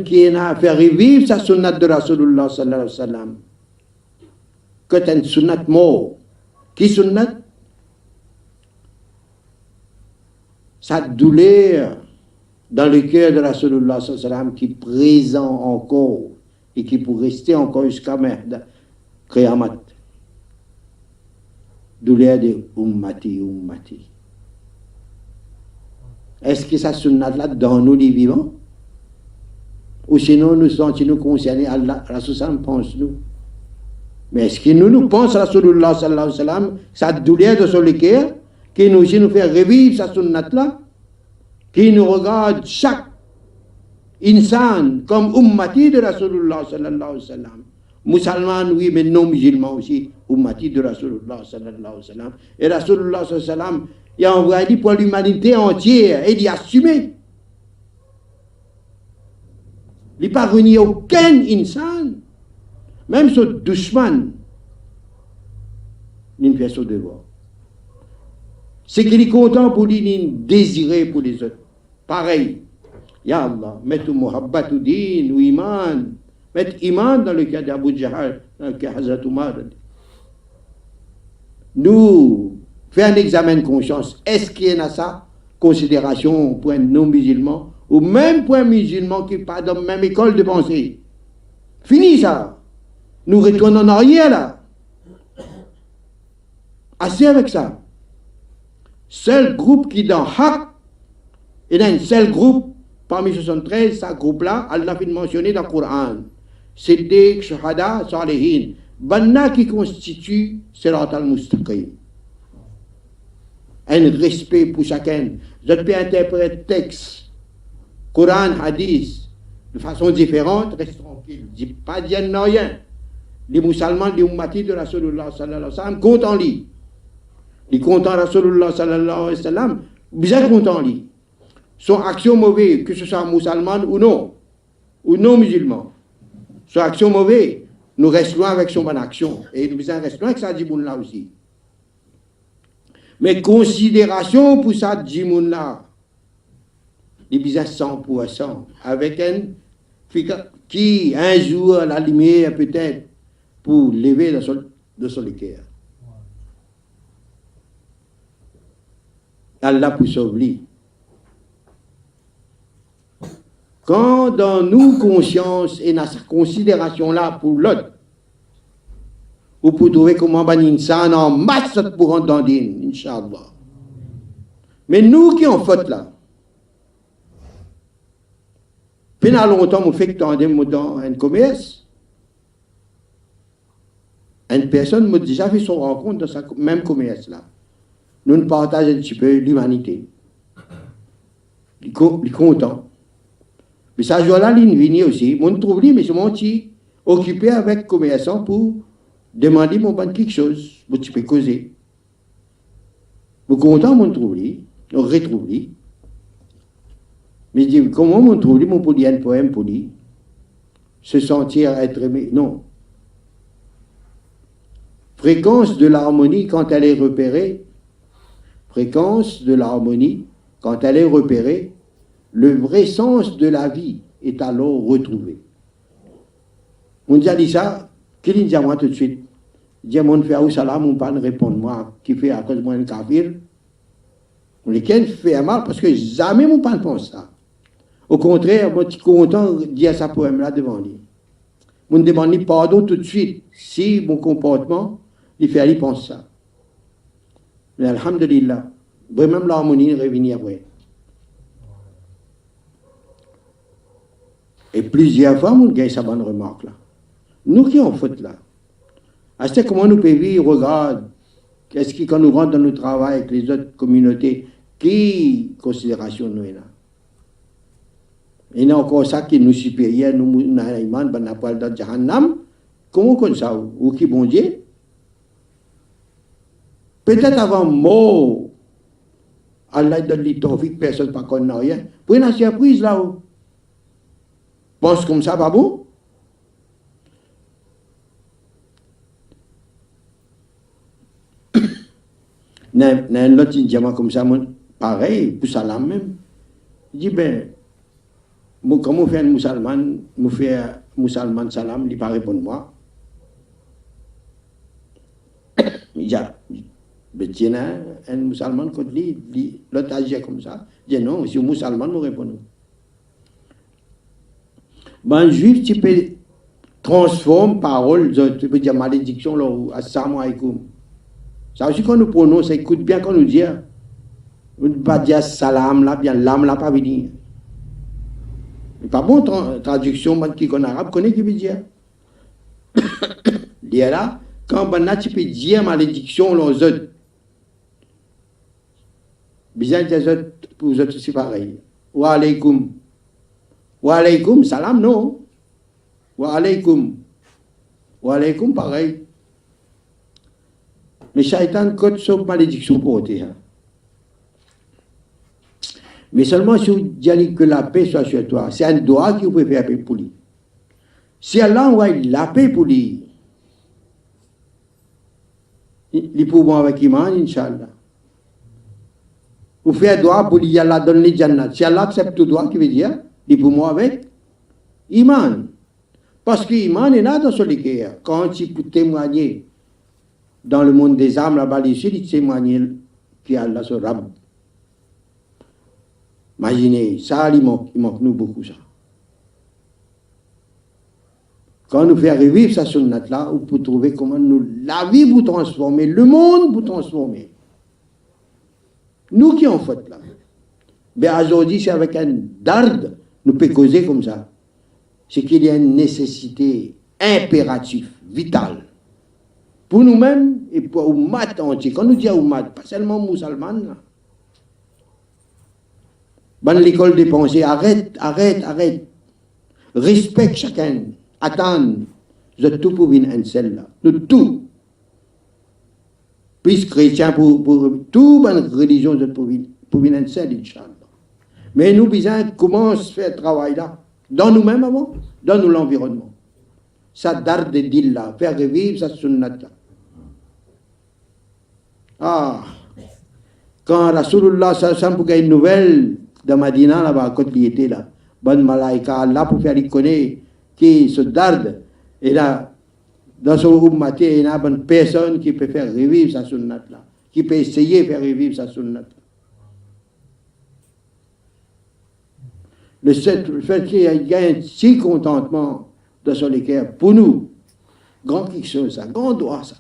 qui a fait revivre sa sunnat de Rasulullah sallallahu alayhi wa sallam, que c'est une sunnat mort. Qui sunnat? Sa douleur dans le cœur de Rasulullah sallallahu alayhi wa sallam qui est présent encore et qui pourrait rester encore jusqu'à maintenant. Qiyamat. Douleur de ummati. Est-ce que ça sunnat là dans nous les vivants? Ou sinon nous sentons concernés, Allah, Rasulullah pense nous. Mais est-ce que nous pensons Rasulullah sallallahu alayhi wa sallam, sa douleur de son cœur, qui nous fait revivre sa sunnat là, qui nous regarde chaque insan comme ummati de Rasulullah sallallahu alayhi wa sallam. Musulmans, oui, mais non musulmans aussi, ummati de Rasulullah sallallahu alayhi wa sallam. Et Rasulullah sallallahu alayhi wa sallam, il a envoyé pour l'humanité entière et il a assumé. Il n'a pas renié aucun insan, même ce dushman, il ne fait son devoir. C'est qu'il est content pour lui, il désiré pour les autres. Pareil, Ya Allah, mets-tu muhabbatu din ou iman. Mettre iman dans le cas d'Abu Jahal, dans le cas d'Hazrat Umar. Nous faisons un examen de conscience. Est-ce qu'il y a ça, considération pour un non-musulman, ou même pour un musulman qui n'est pas dans la même école de pensée? Fini ça. Nous retournons en arrière là. Assez avec ça. Seul groupe qui est dans Haq, il y a un seul groupe, parmi 73, ce groupe-là, Allah a mentionné dans le Coran. Siddiq, Shuhada, Salihin. Banna qui constitue Sirat al-Mustaqim. Un respect pour chacun. Je peux interpréter texte, Coran, Hadith, de façon différente, reste tranquille. Je ne dis pas dire rien. les musulmans, les ummati de Rasulullah sallallahu alayhi wa sallam, comptent en lui. Les comptent en Rasulullah sallallahu alayhi wa sallam, bien comptent en lui. Son action mauvaise, que ce soit musulman ou non musulman, son action mauvaise, nous restons avec son bonne action. Et nous restons avec ça, Djimoun là aussi. Mais considération pour ça, Djimoun là, il besoin 100%, avec un qui un jour la lumière peut-être pour lever de son cœur. Allah pour sauver. Quand dans nous conscience et dans cette considération là pour l'autre, ou pour trouver comment banir ça en masse pour rentrer dans l'île, Inch'Allah. Mais nous qui en faute là, pendant longtemps, on fait que dans un commerce, une personne m'a déjà fait son rencontre dans ce même commerce là. Nous partageons un petit peu l'humanité. Il est content. Mais ça jour-là, il vient aussi. On trouve lui, mais je suis occupé avec le commerçant pour demander mon ban quelque chose. Tu peux causer. Vous content, on trouve lui, on retrouve lui. Mais je dis, comment on trouve lui, mon pour dire un poème pour lui? Se sentir être aimé? Non. Fréquence de l'harmonie quand elle est repérée. Fréquence de l'harmonie quand elle est repérée. Le vrai sens de la vie est alors retrouvé. On dit ça, qu'il dit à moi tout de suite. Il dit à mon frère, où salam, mon pas répondre moi, qui fait à cause de moi un kafir. Lequel fait mal parce que jamais mon pas ne pense ça. Au contraire, moi, je suis content de dire ça poème-là devant lui. Je me demande pardon tout de suite si mon comportement, il fait aller penser ça. Mais alhamdulillah, vraiment l'harmonie est revenue après. Et plusieurs fois, on gagne sa bonne remarque là. Nous qui en faute là. À ce comment nous pouvons vivre, regarde, qu'est-ce qui, quand nous rentrons dans notre travail avec les autres communautés, qui considération nous est là? Il y a encore ça qui nous supérieur, nous n'avons pas dans Jahannam. Comment comme ça? Ou qui bon Dieu? Peut-être avant mort, Allah donne les tawfiq, personne ne peut connaît rien. Pour une surprise là-haut. Pense comme ça, pas bon? N'a l'autre diamant comme ça, pareil, pour salam même. Il dit, ben, comment on fait un musulman, on fait un musulman salam, il ne répond pas moi. Il dit, ben, tiens, un musulman, quand l'autre agit comme ça, il dit, non, si un musulman, nous répondons. Ben, juif, tu peux transformer parole, tu peux dire malédiction, là, assalamu alaikum. Ça aussi, quand nous prononçons, écoute bien quand nous dit, on ne peut pas dire salam, là, bien l'âme, là, pas venir. Pas bon, traduction, qui en arabe, connaît qui veut dire. Dire là, quand tu peux dire malédiction, aux autres, bien des autres, pour vous autres, c'est pareil. Wa alaykum. Wa alaykum, salam, non. Wa alaykum. Wa alaykum, pareil. Mais Shaitan code son malédiction pour ôter. Mais seulement si vous dites que la paix soit sur toi, c'est un doigt qui vous peut faire paix pour lui. Si Allah envoie la paix pour lui, il peut voir avec Iman, Inch'Allah. Vous faites un doigt pour lui, Allah donne les Jannat. Si Allah accepte le doigt, qui veut dire, il peut voir avec Iman. Parce que Iman est là dans son cœur. Quand il peut témoigner dans le monde des âmes, là-bas, ici, il témoigne qu'Allah se Rabb. Imaginez, ça, il manque nous beaucoup, ça. Quand nous faisons revivre cette sunnat-là, on peut trouver comment nous, la vie pour transformer, le monde pour transformer. Nous qui en faute là. Mais aujourd'hui, c'est avec un dard, nous pouvons causer comme ça. C'est qu'il y a une nécessité impérative, vitale. Pour nous-mêmes et pour Oumat entier. Quand nous disons Oumat, pas seulement musulman, là. Dans l'école des pensées, arrête. Respecte chacun. Attends. Vous êtes tout pour venir un seul là. Nous tout. Puis chrétiens pour toute bonne religion, vous êtes pour venir un seul, Inch'Allah. Mais nous, besoin comment se fait le travail là? Dans nous-mêmes avant, dans nous l'environnement. Ça darde de dire là, faire revivre sa sunnat là. Ah, quand Rasulullah sallallahu pour une nouvelle de Madina là-bas, quand il était là, bonne malaïka Allah pour faire connaître qui se darde, et là, dans son ummaté, il y a une bonne personne qui peut faire revivre sa sunnat là, qui peut essayer de faire revivre sa sunnat. Le fait qu'il y a un petit contentement dans son cœur, pour nous, grand quelque chose, ça, grand droit ça.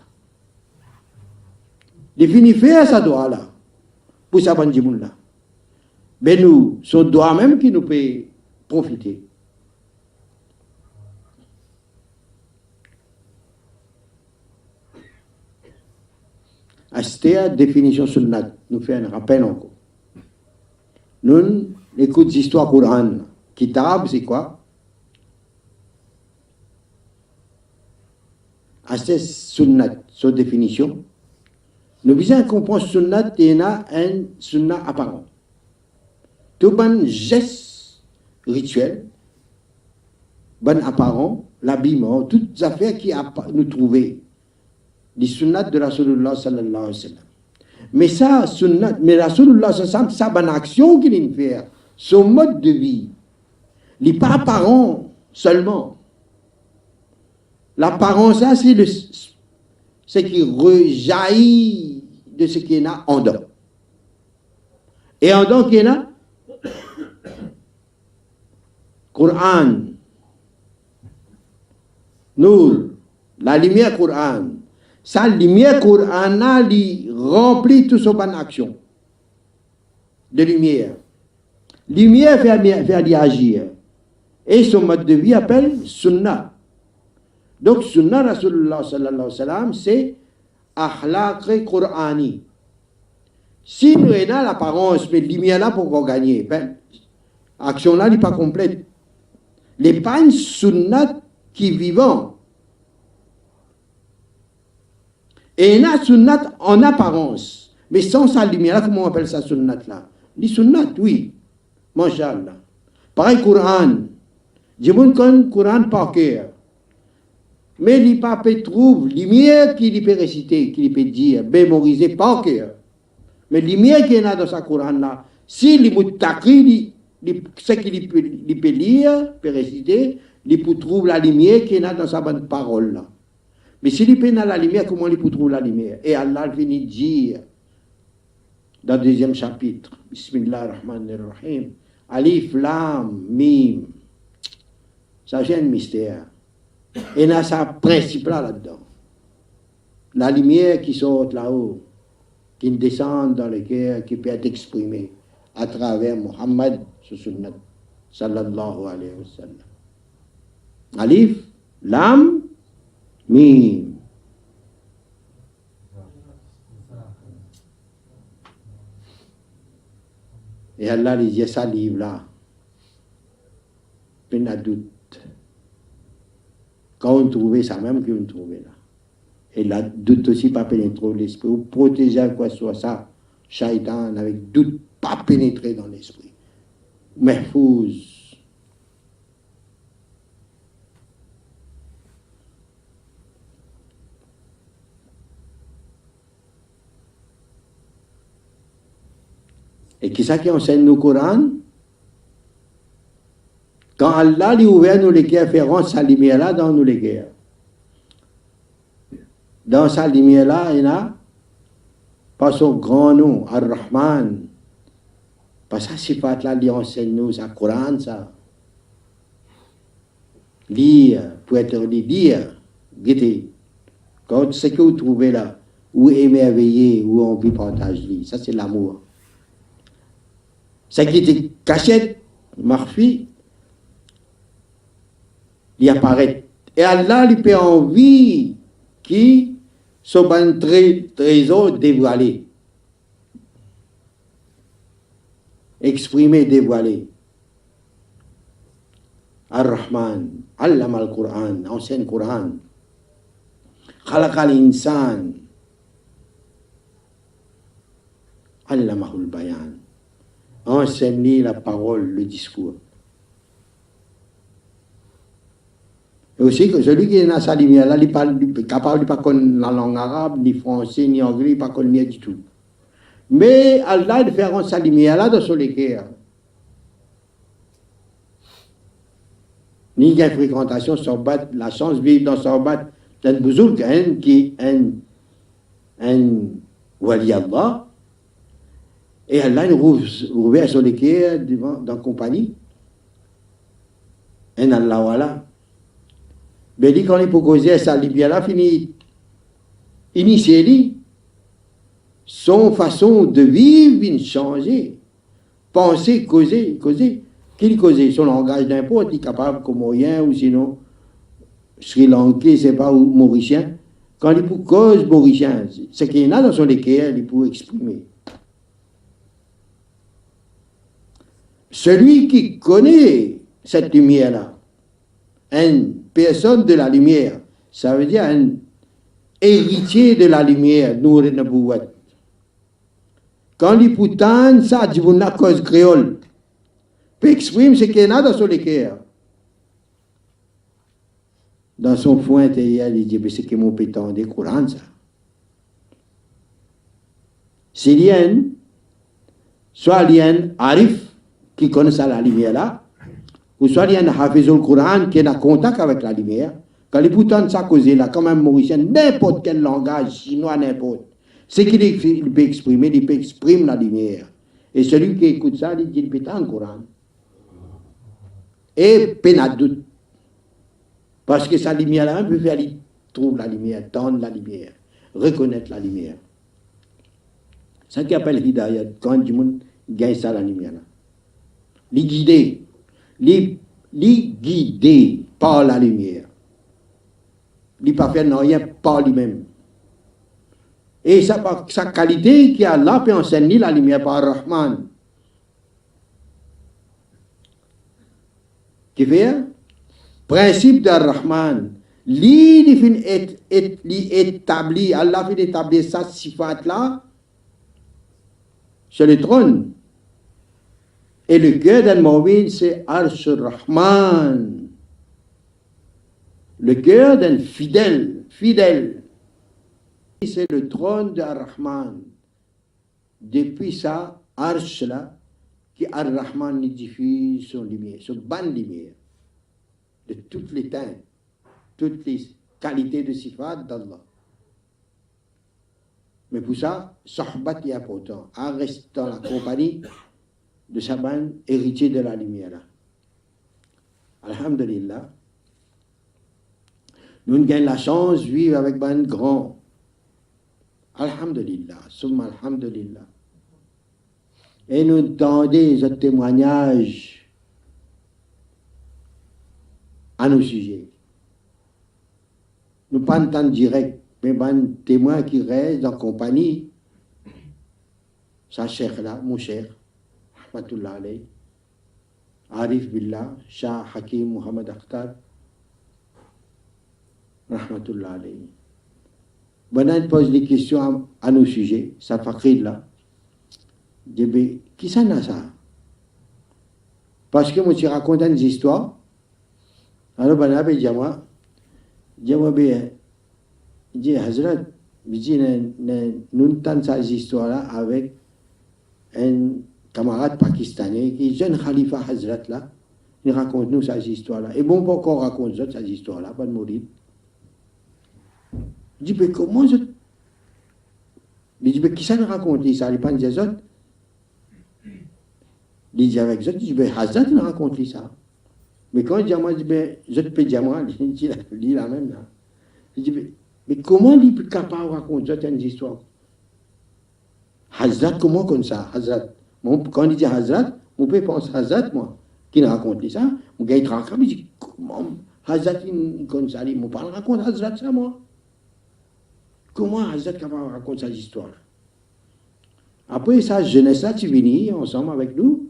Définir faire ça droit là, pour ça bonne djimoun là. Mais nous, son droit même qui nous peut profiter. À cette définition sunnat, nous fait un rappel encore. Nous, écoute l'histoire Coran. Kitab, c'est quoi? À cette sunnat, sa définition, nous visons à comprendre sunnat, il y a un sunnat apparent. Tout bon geste rituel, bon apparent, l'habillement, toutes les affaires qui nous trouver. Les sunnat de Rasulullah sallallahu alayhi wa sallam. Mais ça, sunnat, mais Rasulullah sallallahu alayhi wa sallam, ça, bonne action qu'il fait, son mode de vie, il n'est pas apparent seulement. L'apparence, ça, c'est ce qui rejaillit de ce qu'il y a en dedans. Et en dedans, qu'il y a Coran, Nour, la lumière Coran. Sa lumière Coran remplit toute son bonne action de lumière. Lumière fait agir. Et son mode de vie appelle sunnah. Donc sunnah Rasulullah sallallahu alayhi wa sallam, c'est akhlaq Qur'ani. Si nous avons l'apparence, mais lumière là pour gagner, ben, action là n'est pas complète. Les pas une sunnah qui vivant. Et il y a sunnat en apparence. Mais sans sa lumière, comment on appelle ça sunnat là? Les sunnat, oui. Masha'Allah. Pareil, Coran. Je vous connais Coran par cœur. Mais il pas peut trouver lumière qu'il peut réciter, qu'il peut dire, mémoriser par cœur. Mais lumière qu'il y a dans sa Coran là, si les muttaqi, ce qu'il peut lire, peut réciter, il peut trouver la lumière qu'il y a dans sa bonne parole là. Mais s'il est dans la lumière, comment il peut trouver la lumière? Et Allah vient dire dans le deuxième chapitre, Bismillahirrahmanirrahim, Alif, Lam, Mim. Ça c'est un mystère. Et il y a sa principe là-dedans. La lumière qui sort là-haut, qui descend dans le cœur, qui peut être exprimée à travers Muhammad, sallallahu alayhi wa sallam. Alif, Lam, Mim. Et Allah disait ça livre là. Pas de doute. Quand on trouvait ça même qu'on trouvait là. Et la doute aussi pas pénétrer l'esprit. Ou protéger quoi soit ça. Shaitan avec doute pas pénétrer dans l'esprit. Mahfouz. Et qui ça qui enseigne le Coran? Quand Allah lui ouvert nous les cœurs, fait rentrer sa lumière là dans nous les cœurs. Dans sa lumière là, il y a par son grand nom, Ar-Rahman. Par sa sifat là, il enseigne nous, sa Coran, ça. Lire, pour être lire, guetter. Quand ce que vous trouvez là, ou émerveillé, ou envie de partager, ça c'est l'amour. Ce qui était cachette, marfi, il apparaît. Et Allah lui fait envie qui sont un trésor dévoilé. Exprimé, dévoilé. Ar-Rahman. Allama al-Qur'an, enseigne le Qur'an. Khalaqa al-insan, allamahu al-bayan. Enseigne la parole, le discours. Et aussi que celui qui est dans sa lumière, là, il est capable de ne pas connaître la langue arabe, ni français, ni anglais, il ne pas connaître du tout. Mais Allah de faire sa lumière là dans son cœur. Ni il y a une fréquentation, sorbat, la chance de vivre dans sorbat, d'un bouzoul qui est un wali Allah, et Allah nous rouvre à son cœur dans la compagnie. Un Allah wala. Mais dit quand il peut causer sa lumière là, fini, initier son façon de vivre vient changer. Penser, causer. Qu'il cause son langage n'importe, il est capable comme moyen, ou sinon, Sri Lankais, c'est pas, ou mauricien. Quand il peut cause mauricien, ce qu'il y en a dans son équerre, il peut exprimer. Celui qui connaît cette lumière-là, une personne de la lumière, ça veut dire un héritier de la lumière, Nour Nabouat. Quand il poutan, ça dit la cause créole, peut exprimer ce qu'il y a dans son équerre. Dans son fond intérieur, il dit, c'est que mon pétant des Coran, ça. S'il y a soit il y a un Arif qui connaît ça, la lumière là, ou soit il y a un Hafizul Coran qui est en contact avec la lumière. Quand il poutan ça cause là, quand même mauricien, n'importe quel langage, chinois, n'importe. Ce qu'il peut exprimer, il peut exprimer la lumière. Et celui qui écoute ça, il dit, il pétant le Coran. Et peine doute. Parce que sa lumière là, on peut faire, il trouve la lumière, tendre la lumière, reconnaître la lumière. C'est ça qui appelle Hidayat, quand du monde gagne ça la lumière là. Les guider par la lumière. Il ne pas faire rien par lui-même. Et sa qualité qui a là peut enseigner la lumière par Rahman. Qui fait principe de Rahman, établi, Allah fait établir sa sifat là sur le trône. Et le cœur d'un moumin, c'est Arsh Rahman. Le cœur d'un fidèle. C'est le trône de Ar-Rahman. Depuis ça, Arsh là, qui Ar-Rahman diffuse son lumière, son ban lumière, de toutes les teintes, toutes les qualités de sifat d'Allah. Mais pour ça, Sohbat est important, en restant la compagnie de sa ban héritier de la lumière là. Alhamdulillah. Nous gagnons la chance de vivre avec ban grand. Alhamdulillah, summa alhamdulillah. Et nous tendons ce témoignage à nos sujets. Nous pas entendre direct, mais un témoin qui reste en compagnie, sa cheikh là, mon cheikh, rahmatullah alayhi, Arif Billah, Shah Hakim Muhammad Akhtar, rahmatullah alayhi. Maintenant, il pose des questions à nos sujets, ça fait là. Je dis, qui ça n'a ça? Parce que moi, je raconte une histoire. Alors, ben, je dis, Hazrat, nous entendons ces histoires-là avec un camarade pakistanais qui est jeune Khalifa Hazrat là. Il raconte nous ces histoires-là. Et bon, pourquoi on raconte ces histoires-là, pas de mourir. Je dis, mais comment je... Il dit, mais qui ça nous raconte ça? Il pense des autres. Il dit avec eux, il dit, mais Hazrat nous raconte ça. Mais quand il dit à moi, il dit, mais je te peux dire moi, il dit la même là. Il dit, mais comment il est capable de raconter une histoire? Hazrat, comment comme ça? Hazrat. Quand il dit Hazrat, on peut penser Hazrat, moi, qui nous raconte ça. Mon gars, il tranquille, il dit, comment Hazrat, il comme ça, il ne parle raconte Hazrat ça, moi. Comment Hazrat est capable de raconter cette histoire? Après sa jeunesse-là, tu viens ensemble avec nous.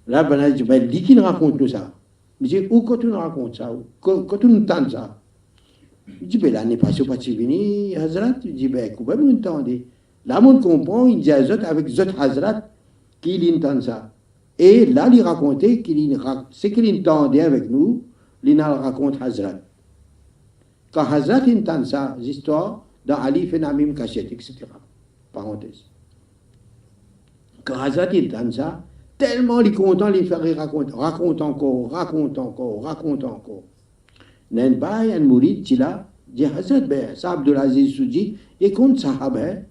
Là, ben, il dit, qui nous raconte nous ça? Je dis, où quand tu nous racontes ça, quand tu nous entends ça? Je dis, ben l'année passée, pas tu venu, Hazrat? Je dis, ben, comment vous entendez? Là, on comprend, il dit à Zot, avec Zot Hazrat, qu'il entend ça. Et là, il racontait ce qu'il entendait avec nous, il nous raconte Hazrat. Quand Hazrat entend ça, l'histoire, dans Ali Fenamim Kachet, etc. Parenthèse. Quand Hazrat entend ça, tellement il est content, il fait raconte encore. Nen bay un mourid chila, dit Hazrat ben, ça Abdulaziz Souji, et कौन साहब है?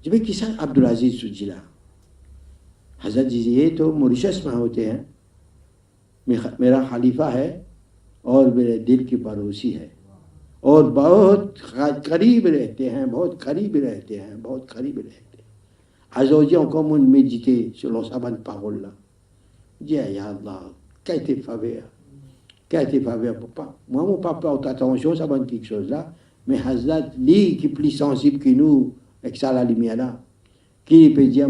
जी भाई किसा अब्दुल सूजी ला? हजरत जी ये तो मॉरिशस में होते हैं, मेरा खलीफा है और मेरे दिल की पड़ोसी है और बहुत करीब रहते हैं, बहुत करीब रहते हैं. Aujourd'hui encore on méditer sur los sabantes paroles là. Dis ya Allah, qu'a été faveur? Qu'a été faveur papa? Moi mon papa porte attention ça bonne quelque chose là, mais Hazrat lui qui est plus sensible que nous avec ça la lumière là, qui peut dire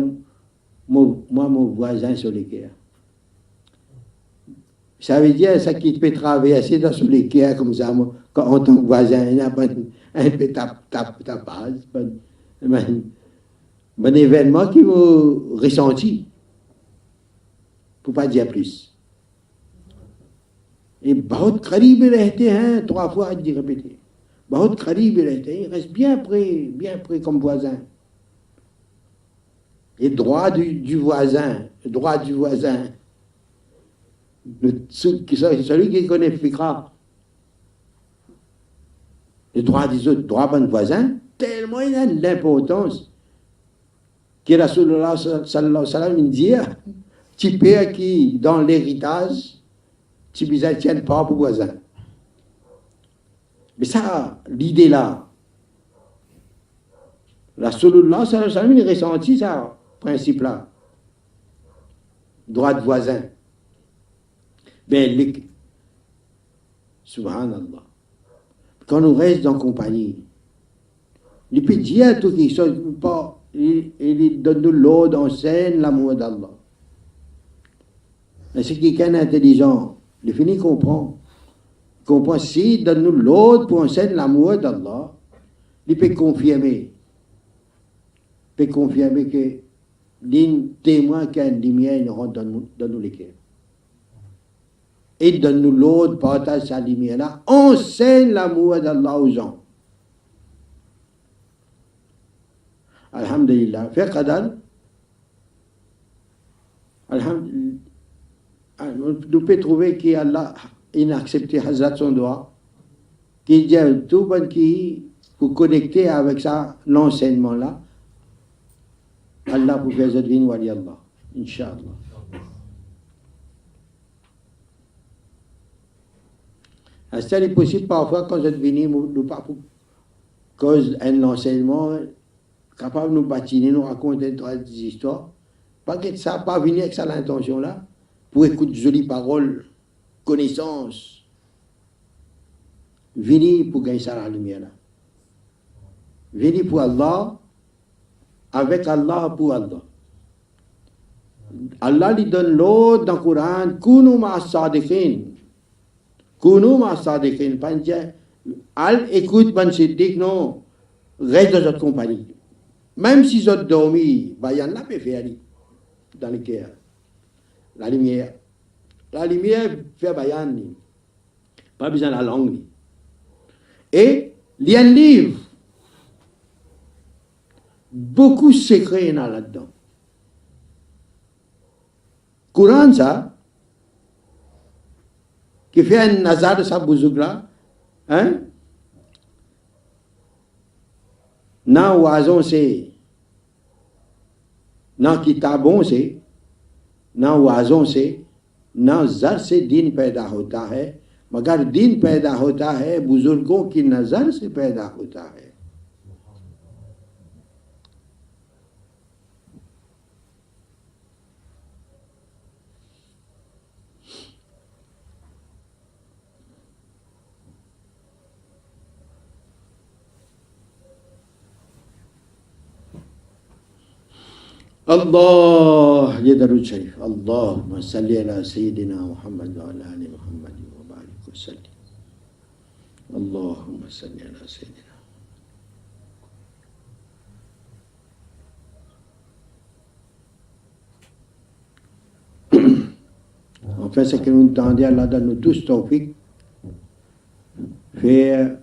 moi mon voisin sur les guerres. Ça veut dire ça qui peut traverser dans sur les guerres comme ça quand en tant que voisin il y a un peu ta base, un événement qui vous ressenti, pour pas dire plus. Et बहुत करीब रहते हैं, 3 fois dit répéter. बहुत करीब रहते हैं, il reste bien près comme voisin. Et droit du voisin, celui qui connaît Fikra, le droit des autres, droit d'un voisin, tellement il a l'importance que Rasulullah sallallahu alayhi wa sallam dit, tu pères qui, dans l'héritage, tu ne tiens pas pour voisin. Mais ça, l'idée là, Rasulullah sallallahu alayhi wa sallam, il ressentit ça, principe là. Droit de voisin. Ben, subhanallah. Quand on reste en compagnie, il peut dire tout qui ne pas, il donne de l'ordre, enseigne l'amour d'Allah. Mais c'est quelqu'un d'intelligent, il finit comprend. Comprend si donne-nous l'ordre pour enseigner l'amour d'Allah, il peut confirmer. Que l'un témoin qu'un lumière il rentre dans nous les cœurs. Et donne-nous l'ordre, partage sa lumière là, enseigne l'amour d'Allah aux gens. Alhamdulillah. Fait qadar. Alhamdulillah. Nous pouvons trouver qu'Allah a accepté Hazrat son doigt, qui dit tout bon qui vous connecter avec ça, l'enseignement là. Allah pour faire zadvin wali Allah. Inch'Allah. C'est possible parfois quand vous venez, nous pas pour cause d'un enseignement capable de nous patiner, nous raconter des histoires. Pas que ça pas venir avec ça l'intention là, pour écouter de jolies paroles, connaissances. Venez pour gagner ça la lumière là. Venez pour Allah, avec Allah pour Allah. Allah lui donne l'ordre dans le Coran, Kunu ma'as-sadiqin. Kunu ma'as-sadiqin. Pas dire, al écoute ban siddiq, non. Reste dans votre compagnie. Même si vous dormi, bayan la peut faire dans le cœur. La lumière. La lumière fait bayan. Pas besoin de la langue. Et il y a un livre. Beaucoup de secrets là-dedans. Courant ça, qui fait un nazar de sa bouzougla, hein? Na oison c'est, na kitabon c'est, na oison c'est, na zar से दिन पैदा होता है, मगर दिन पैदा होता है बुजुर्गों की नजर से पैदा होता है. الله يدرج الشريف اللهم صل على سيدنا محمد وعلى آل محمد وبارك وسلم اللهم صل على سيدنا. Enfin, ce que nous demandons, Allah donne-nous tous tawfiq, faire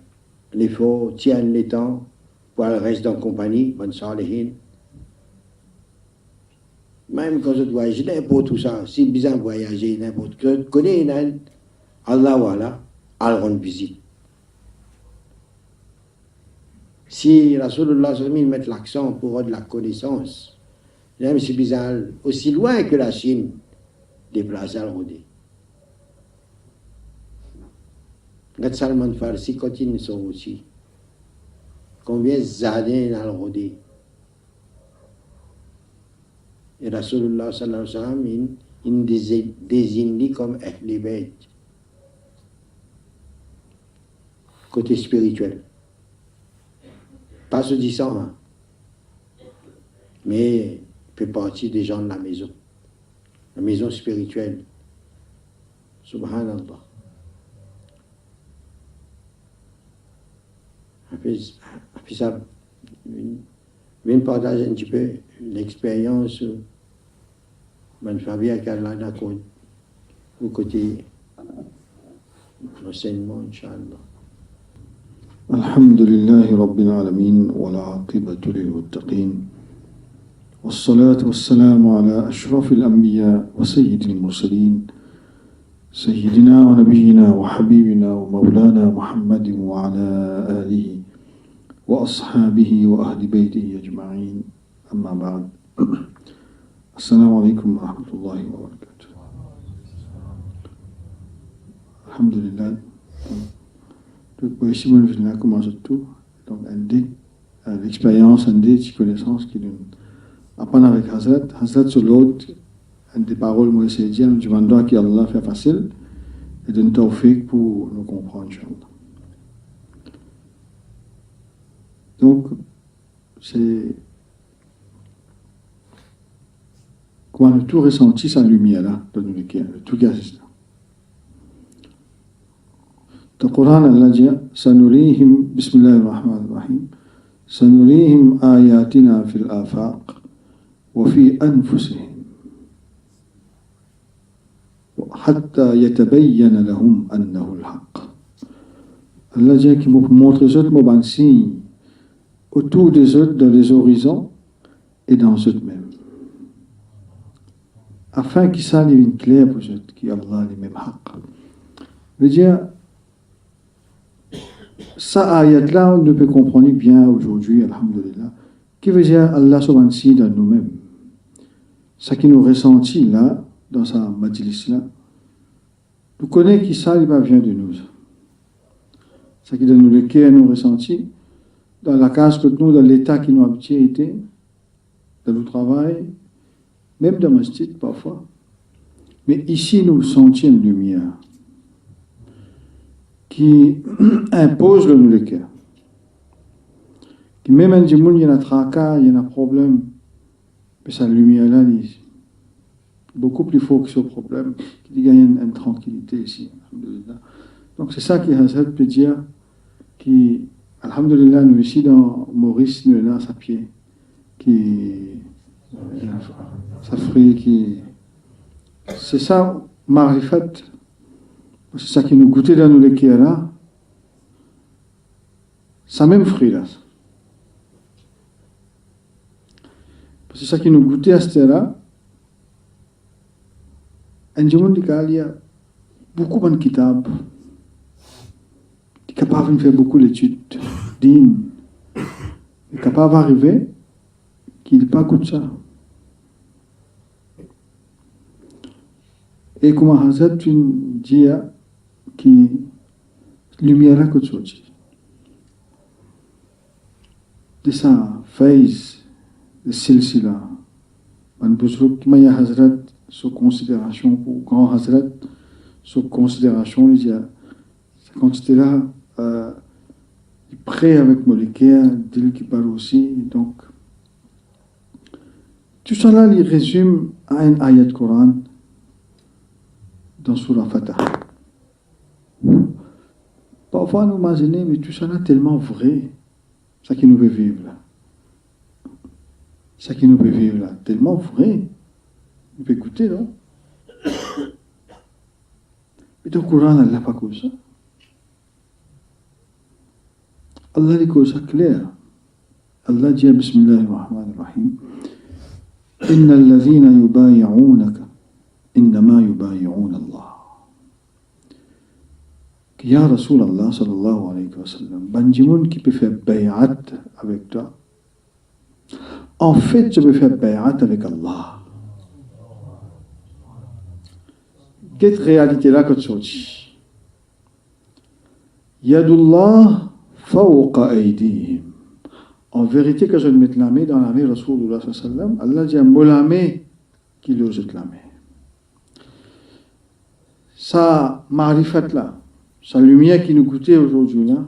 l'effort, tienne les temps, pour le reste en compagnie, bonne salihin. Même quand je voyage, n'importe où ça, si besoin de voyager, n'importe quoi, connais Allah voilà, à rendre visite. Si Rasulullah met l'accent pour avoir de la connaissance, même si besoin aussi loin que la Chine, déplacer à le rodé. Quand Salman Farsi continue son aussi, combien d'années à le rodé? Et Rasulullah sallallahu alayhi wa sallam, il désigne comme Ahl Bayt, côté spirituel. Pas se disant, hein, mais fait partie des gens de la maison spirituelle. Subhanallah. Après ça, je vais partager un petit peu l'expérience de ma famille avec Allah au côté l'enseignement, Inch'Allah. الحمد لله رب العالمين والعاقبة للمتقين والصلاة والسلام على أشرف الأنبياء وسيد المرسلين سيدنا ونبينا وحبيبنا ومولانا محمد وعلى آله وأصحابه وأهل بيته أجمعين أما بعد السلام عليكم ورحمة الله وبركاته. الحمد لله. Donc, ici, je vais commencer tout. Donc, l'expérience, des connaissances qui nous apprennent avec Hazrat. Hazrat sur l'autre, des paroles, moi, c'est dire, nous demandons à Allah fait facile et donne tawfiq pour nous comprendre, Inch'Allah. Donc, c'est comment on a tout ressenti sa lumière là, dans le cœur, tout qui assiste. Le Coran, Allah dit Sanurihim, Bismillah ar-Rahman ar-Rahim, Sanurihim ayatina fil afaq wa fi anfusihim hatta yatabayyana lahum annahu al-haq. Allah dit qu'il nous montre les autres mots signes autour des autres, dans les horizons et dans eux-mêmes, afin qu'ils s'en deviennent clairs pour eux, qui Allah les mêmes haq. Veut dire, ça ayat-là, on ne peut comprendre bien aujourd'hui, alhamdulillah, qui veut dire Allah subhanahu wa ta'ala dans nous-mêmes. Ce qui nous ressentit là, dans sa majlis là, nous connaissons qui ça, il vient de nous. Ce qui donne nous le cœur, nous ressentis, dans la case que nous, dans l'état qui nous a été, dans le travail, même dans le masjid parfois. Mais ici, nous sentions une lumière qui impose le cœur. Qui même un dimanche, il y a un tracas, il y a un problème, mais sa lumière-là, est beaucoup plus fort que ce problème, qui gagne une tranquillité ici. Donc c'est ça qui Hazrat peut dire, qui, alhamdulillah, nous ici dans Maurice, nous là, sa pied, qui, sa fruit, qui, c'est ça, marifat. C'est ça qui nous goûtait dans nous les là, ça même fruit là. C'est ça qui nous goûtait à ce là. Un jour, il y a beaucoup de kitab, qui est capable de faire beaucoup d'études, il est capable d'arriver, qu'il n'est pas comme ça. Et comme Hazrat dit, qui lumière là que tu dis de ça phase de silsila man buzruk qui m'a Hazrat sous considération pour grand Hazrat sous considération il y a quand c'était là prêt avec Molécaire d'il qui parle aussi donc Tout cela, il résume à un ayat de Coran dans Surah Fatah. Parfois, nous imaginons, mais tout cela est tellement vrai, ça qui nous peut vivre là. Ça qui nous peut vivre là, tellement vrai. On peut écouter, non? Mais dans le Coran, Allah n'a pas comme ça. Allah dit comme ça clair. Allah dit, Bismillahirrahmanirrahim, Inna alladhina yubayi'unaka, innama yubayi'una Allah. Ya Rasulallah sallallahu alayhi wa sallam, Banjimoun qui peut faire bay'at avec toi, en fait, je peux faire bay'at avec Allah. Quelle réalité-là que tu dis? Yadullah fawqa aydihim. En vérité, que je vais mettre la main dans la main de Rasulullah sallallahu alayhi wa sallam, Allah dit à moi la main qui lui jette la main. Ça, marifat là, sa lumière qui nous goûtait aujourd'hui là.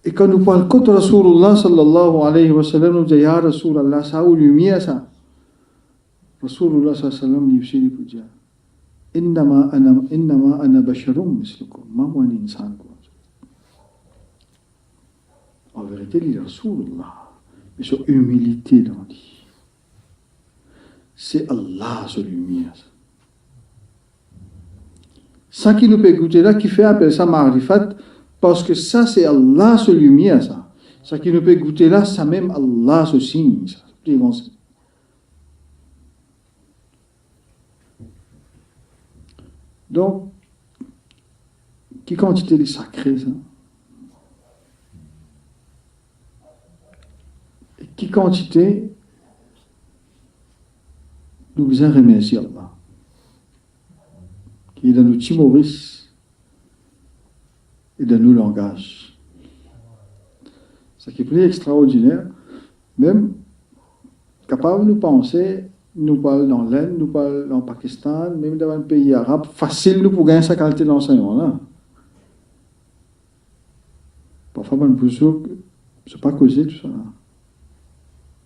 Et quand nous parlons contre Rasulullah sallallahu alayhi wa sallam, nous disons Ya Rasulallah, ça ou lumière ça. Rasulullah sallallahu alayhi wa sallam lui aussi pour dire Innama ana basharum mislukum, ma moi un insan. En vérité, il est Rasulullah, mais sur humilité dans lui. C'est Allah sur lumière. Ça qui nous peut goûter là, qui fait appeler ça marifat, parce que ça c'est Allah sur lumière, ça. Ça qui nous peut goûter là, ça même Allah sur signe, ça. Donc, qui quantité de sacré, ça? Et qui quantité nous besoin remercier Allah, qui est dans nos petits Maurice et dans nos langages. Ce qui est plus extraordinaire, même capable de nous penser, nous parlons dans l'Inde, nous parlons dans le Pakistan, même dans un pays arabe, facile nous pour gagner sa qualité d'enseignement là. Parfois, on peut dire que je ne sais pas causer tout ça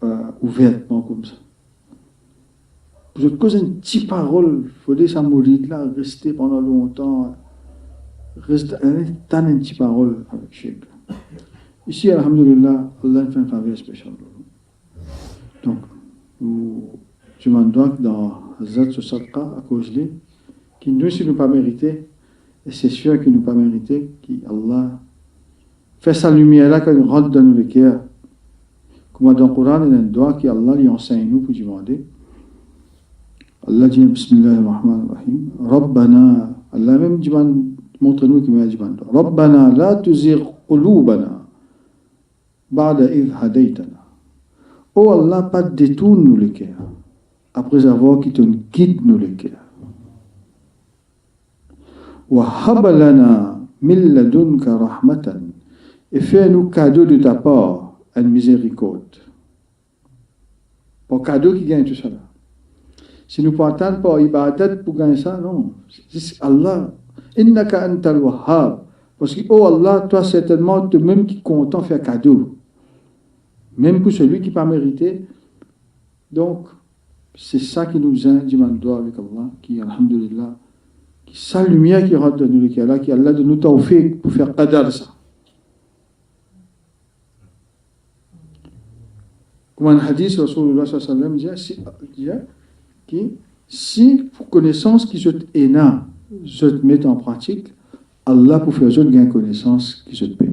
là, ouvertement comme ça. Je cause une petite parole, il faut dire ça mourir là, rester pendant longtemps, rester tant une petite parole avec Cheikh. Ici, alhamdulillah, Allah fait un faveur spécial. Donc, je m'en dois que dans Hazrat Sadqa, à cause de qui nous, si nous pas mérité, et c'est sûr qu'il nous pas mérité, qui Allah fait sa lumière là, quand il rentre dans nos cœurs. Comme dans le Coran, il y a un doigt qui Allah lui enseigne nous pour demander. Allah dit Bismillahirrahmanirrahim. Rabbana, Allah même dit, montre-nous qui m'a dit Rabbana la tuzigh qulubana ba'da idh hadaytana. Oh Allah, pas détourne-nous le cœur après avoir qui te guide nous le cœur. Wa hab lana min ladunka rahmatan, et fais-nous cadeau de ta part une miséricorde. Pour cadeau qui gagne tout cela. Si nous partons par ibadat pour gagner ça, non. C'est Allah. Innaka antal wahhab. Parce que, oh Allah, toi certainement, tu même qui content faire cadeau. Même pour celui qui n'a pas mérité. Donc, c'est ça qui nous demande avec Allah, qui, alhamdulillah, qui sa lumière qui rentre dans nous, qui Allah, qui Allah de nous tawfiq pour faire qadar ça. Comme un hadith, Rasulullah sallallahu alayhi wa sallam dit, qui, si pour connaissance qui je te mette en pratique, Allah pour faire je gain connaissance qui je te paie.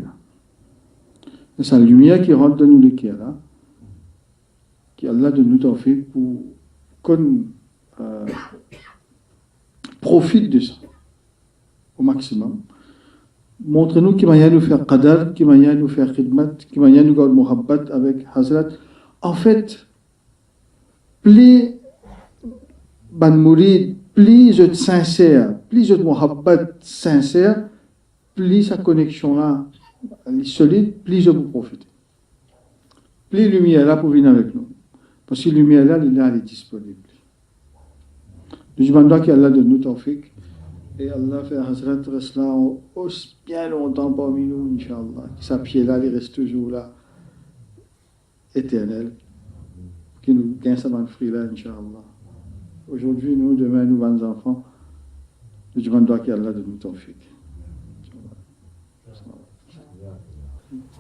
C'est sa lumière qui rentre dans nous les cœurs là, qui Allah de nous t'en fait pour qu'on profite de ça au maximum. Montre-nous qui m'a nous faire qadar, qui m'a nous faire khidmat, qui m'a nous garder muhabbat avec Hazrat. En fait, plus ban mourid, plus je te sincère, plus je te muhabbat sincère, plus sa connexion là est solide, plus je peux profiter. Plus lumière là pour venir avec nous. Parce que lumière là, elle est disponible. Je demande qu'Allah donne nous tawfiq et Allah fait Hazrat reste là bien longtemps parmi nous, Inch'Allah. Sa pied là, il reste toujours là. éternel, qui nous gagne ça dans le fruit là, Inch'Allah. Aujourd'hui, nous, demain, nous, 20 enfants, nous demandons qu'Allah de nous tawfiq.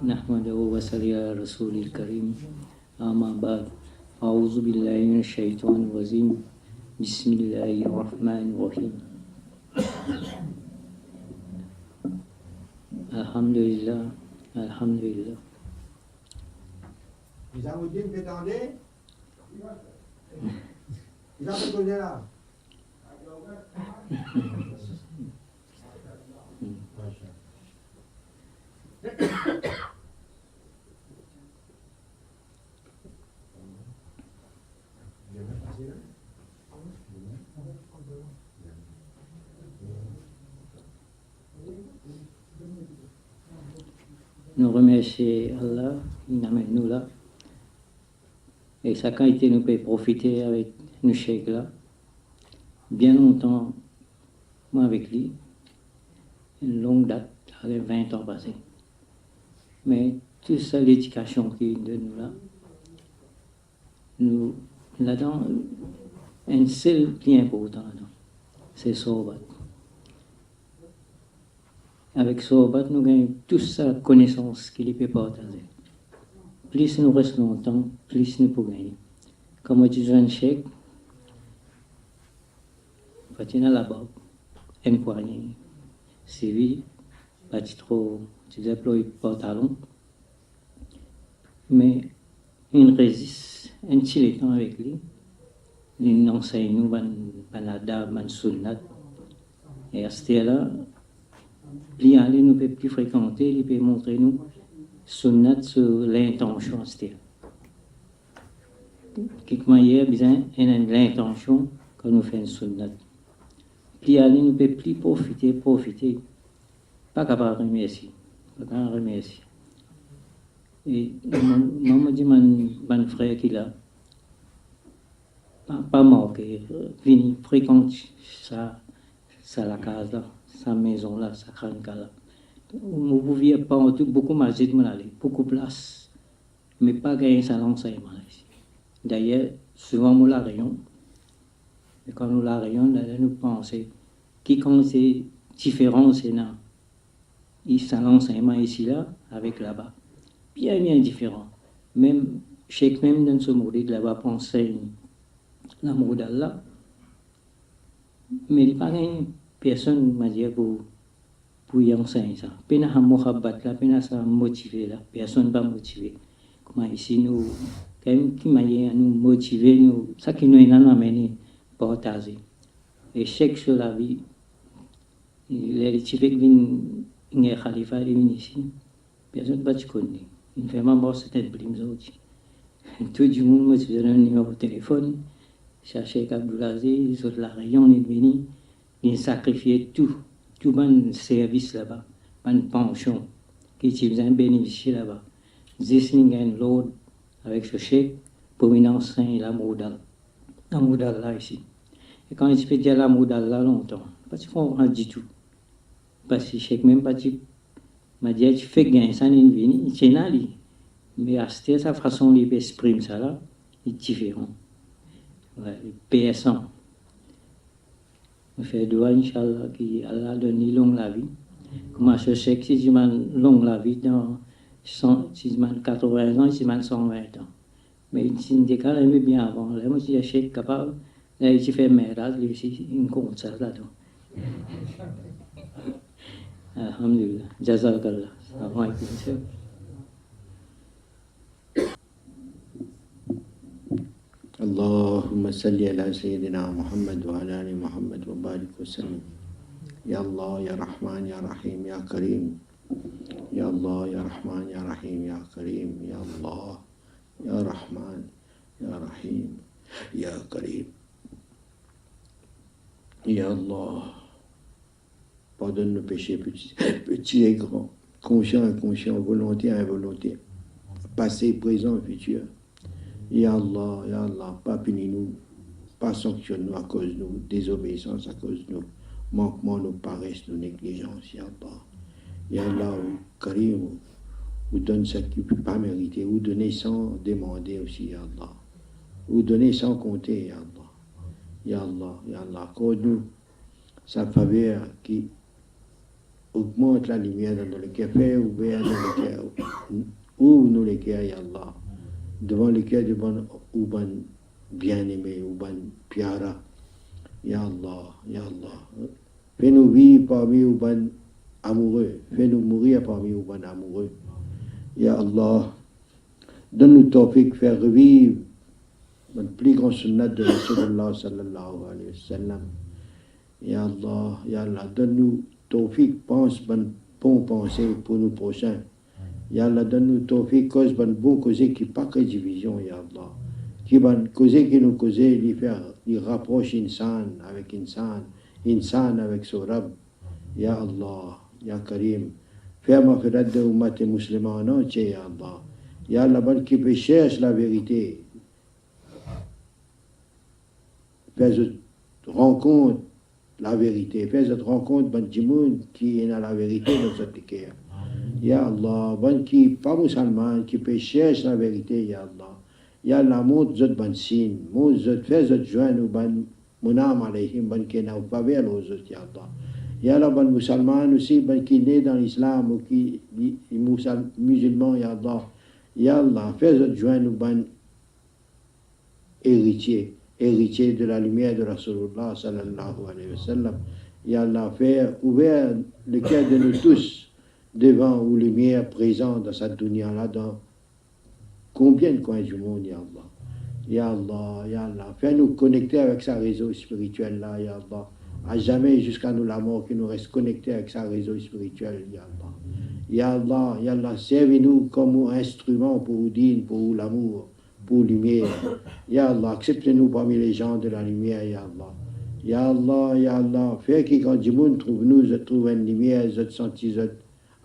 نحمده وصلي على رسول الكريم أما بعد أعوذ بالله من الشيطان الرجيم بسم الله الرحمن الرحيم الحمد لله الحمد لله Nizamuddin Pétandé, il a fait là. Nous remercions Allah, il nous amène nous là. Et chacun était nous peut profiter avec nous chèques là. Bien longtemps, moi avec lui, une longue date, avec 20 ans passés. Mais toute ça, l'éducation qu'il donne nous là, nous, là-dedans, un seul plus important là-dedans, c'est Sohbat. Avec Sohbat, nous gagnons toute sa connaissance qu'il peut partager. Plus nous restons longtemps, plus nous pouvons gagner. Comme tu dis un chèque, tu es là-bas, un poignet, c'est lui, tu déploies le pantalon, mais il résiste un petit temps avec lui, il enseigne nous, banada, sunnat, et à ce là il aller nous peut plus fréquenter, il peut montrer nous sunnat sur l'intention à ce quelque manière bien l'intention quand nous faisons sunnat. Puis aller nous peut plus profiter, pas capable de remercier, pas capable de remercier. Et maman dit mon frère qui là, pas manqué, venir fréquenter ça la case là. Sa maison là, sa khanka là. Vous pouviez pas beaucoup masjid aller, beaucoup de place, mais pas gagner ça l'enseignement ici. D'ailleurs, souvent nous la rayon, et quand nous la rayon, nous pensons qui quand c'est différent, c'est là. Il ça l'enseignement ici là, avec là-bas. Bien différent. Même, cheikh même dans ce mourid là-bas, penser l'amour d'Allah, mais il n'y a pas gagné. Personne m'a dit pour y enseigner ça. Pena ha mohabbat là, pena ça motiver là. Personne va motiver. Comment ici nous, quand même qui m'a dit nous motiver nous, ça qui nous est là amené partager. Et chaque sur la vie, les tifs qui viennent, les khalifa ils viennent ici. Personne va te connaître. Il fait même pas cette blime aussi. Tout le monde me dit un numéro de téléphone. Chercher Abdoulaziz sur la rayon il vient. Il sacrifiait tout bon service là-bas, bonne pension, qui utilisait un bénéficier là-bas. Zisling and Lord, avec ce chèque, pour une enseigne l'amour d'Allah ici. Et quand il se fait dire l'amour d'Allah longtemps, parce qu'on comprend du tout. Parce que le chèque même pas dit, m'a dit, tu fais gagner ça, il tient là, mais à sa façon, il exprime ça là, il est différent. Ouais, PS1. On fait doigt, Inch'Allah, qu'Allah donne longue la vie. Moi, je sais que si je m'en longue la vie, dans 80 ans, si je 120 ans. Mais si je décale bien avant, là, moi, je suis capable, là, je fais mes races, là, il compte ça là-dedans. Alhamdulillah. Jazakallah. Assalamu alaikum. اللهم صل على سيدنا محمد وعلى آل محمد وبارك وسلم. يا الله يا رحمن يا رحيم يا كريم. يا الله يا رحمن يا رحيم يا كريم. يا الله يا رحمن يا رحيم يا كريم. Ya Allah, pardonne nos péchés petits et grands, conscients et inconscients, volontaires et involontaires, passé, présent et futur. Ya Allah, pas punis-nous, pas sanctionne-nous à cause de nous, désobéissance à cause de nous, manquement, nos paresses, nos négligences, Ya Allah. Ya Allah, Karim, ou donne ce qu'il ne peut pas mériter, ou donner sans demander aussi, Ya Allah. Ou donner sans compter, Ya Allah. Ya Allah, Ya Allah, accorde-nous sa faveur qui augmente la lumière dans le cœur, fait ouvert dans le cœur, ouvre-nous les cœurs, Ya Allah, devant le cœur de bon ou bon bien-aimé, ou bon piara, Ya Allah, Ya Allah. Fais-nous vivre parmi ou bon amoureux, fais-nous mourir parmi ou bon amoureux. Ya Allah, donne-nous tawfiq, faire revivre le plus grand sunnat de Rasulullah sallallahu alayhi wa sallam. Ya Allah, donne-nous tawfiq, pense bonne pensée pour nos prochains. Ya Allah, donne-nous tawfiq, cause bonne bon causer qui pas que division, Ya Allah. Qui bonne causer qui nous causer, lui rapproche insan avec insan, insan avec son Rab. Ya Allah, Ya Karim, fais ma firat de ummat et musulmans en entier, Ya Allah. Ya Allah, bonne qui peut chercher la vérité. Fais cette rencontre la vérité. Fais cette rencontre, bon Jimoun, qui est dans la vérité dans cette cœur. Ya Allah, bon qui pas musulman, qui peut chercher la vérité, Ya Allah. Ya Allah, montre cette bonne signe, fais cette joie, ou bon munam alayhim, bon qui n'a pas vers aux autres, Ya Allah. Ya Allah, bon musulman aussi, bon qui naît dans l'islam, ou qui est musulman, Ya Allah. Ya Allah, fais cette joie, ou bon héritier de la lumière de Rasulullah sallallahu alayhi wa sallam. Ya Allah, fais ouvert le cœur de nous tous devant ou lumière présente dans cette dunya-là, dans combien de coins du monde, Ya Allah. Ya Allah, Ya Allah, fais-nous connecter avec sa réseau spirituel-là, Ya Allah. À jamais, jusqu'à nous la mort, qui nous reste connectés avec sa réseau spirituel, Ya Allah. Ya Allah, Ya Allah, servez-nous comme instrument pour Din, pour l'amour, pour lumière. Ya Allah, acceptez-nous parmi les gens de la lumière, Ya Allah. Ya Allah, Ya Allah, fais que quand du monde trouve-nous, je trouve une lumière, je te sentis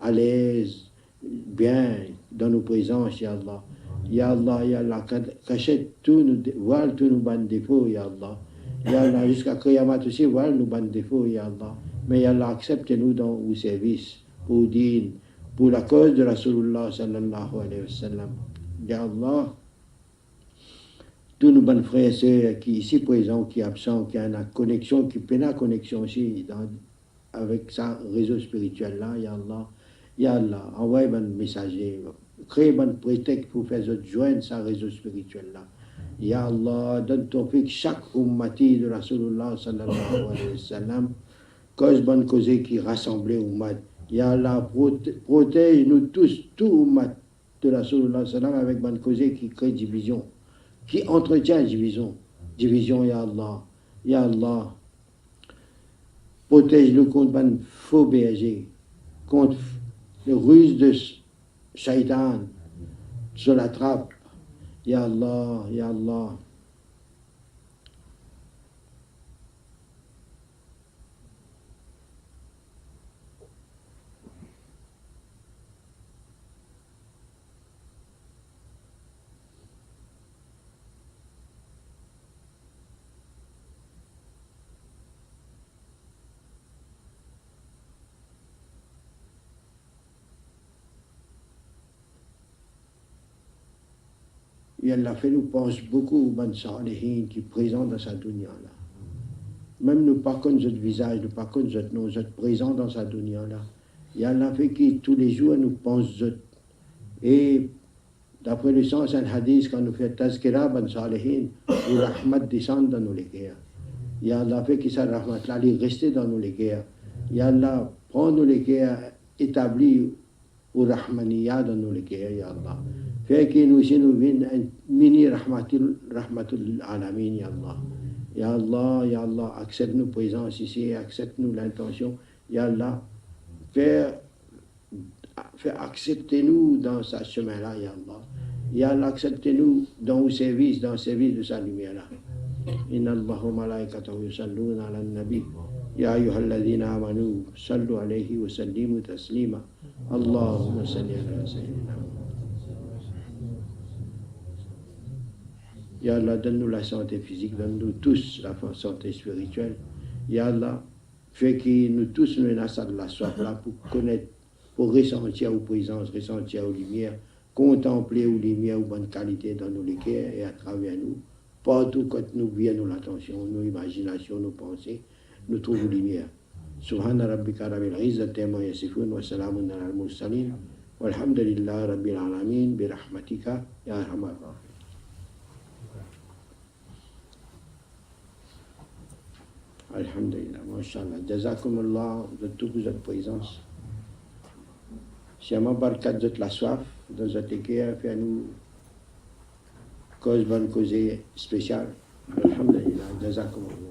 à l'aise, bien dans nos présences, Ya Allah. Ya Allah, Ya Allah, cachette tous nous, voile tous nos bonnes défauts, Ya Allah. Ya Allah, jusqu'à Kiyamat aussi, voile nos bonnes défauts, Ya Allah. Mais Ya Allah, acceptez-nous dans vos services, pour Din, pour la cause de Rasulullah sallallahu alayhi wa sallam. Ya Allah, tous nos bons frères et sœurs qui ici présents, qui sont absents, qui ont une connexion, qui peine la connexion aussi avec sa réseau spirituel là, Ya Allah, envoie un messager, crée un prétexte pour faire joindre sa réseau spirituel là. Ya Allah, donne tawfiq chaque ummati de Rasulullah sallallahu alayhi wa sallam, cause bonne cause qui rassemble ummat. Ya Allah, protège nous tous, tout ummat de Rasulullah sallallahu avec bonne cause qui crée division, qui entretient division, Ya Allah. Ya Allah, protège-nous contre un faux berger, contre les ruses de Shaitan sur la trappe. Ya Allah, Ya Allah. Et Allah fait nous pense beaucoup aux bonnes salihin qui sont présents dans sa dunya là. Même nous pas connaissons notre visage, nous pas connaissons notre nom, nous sommes présents dans sa dunya là. Et Allah fait que tous les jours nous pensons. Et d'après le sens d'un hadith, quand nous faisons tazkira bonnes salihin, le rahmat descend dans nos cœurs. Et Allah fait que sa rahmat là, il reste dans nos cœurs. Et Allah prend nos cœurs établis au rahmaniyya dans nos cœurs, Ya Allah. Fait que nous aussi nous venons un mini rahmatul alamin, Ya Allah. Ya Allah, Ya Allah, accepte nos présences ici, accepte nous l'intention. Ya Allah, fais accepter-nous dans ce chemin-là, Ya Allah. Ya Allah, acceptez-nous dans le service de sa lumière-là. Inna Allah wa malaikatahu yusalluna ala nabi. Ya ayyuhalladhina amanu, sallu alayhi wa sallimu taslima. Allahumma salli ala sayyidina. Ya Allah, donne-nous la santé physique, donne-nous tous la santé spirituelle. Ya Allah, fais que nous tous nous ayons la soif là pour pour ressentir aux présences, ressentir aux lumières, contempler aux lumières, aux bonnes qualités dans nos cœurs et à travers nous. Partout quand nous voyons l'attention, nos imaginations, nos pensées, nous trouvons lumière. Subhana rabbika rabbil izzati amma yasifun wa salamun alal mursalin walhamdulillahi rabbil alamin bi rahmatika ya arhamar rahimin. Alhamdulillah, mashallah. Jazakumullah de toute votre présence. Si à ma barkat de la soif, dans votre cœur, fait nous cause bonne cause spéciale. Alhamdulillah, jazakumullah.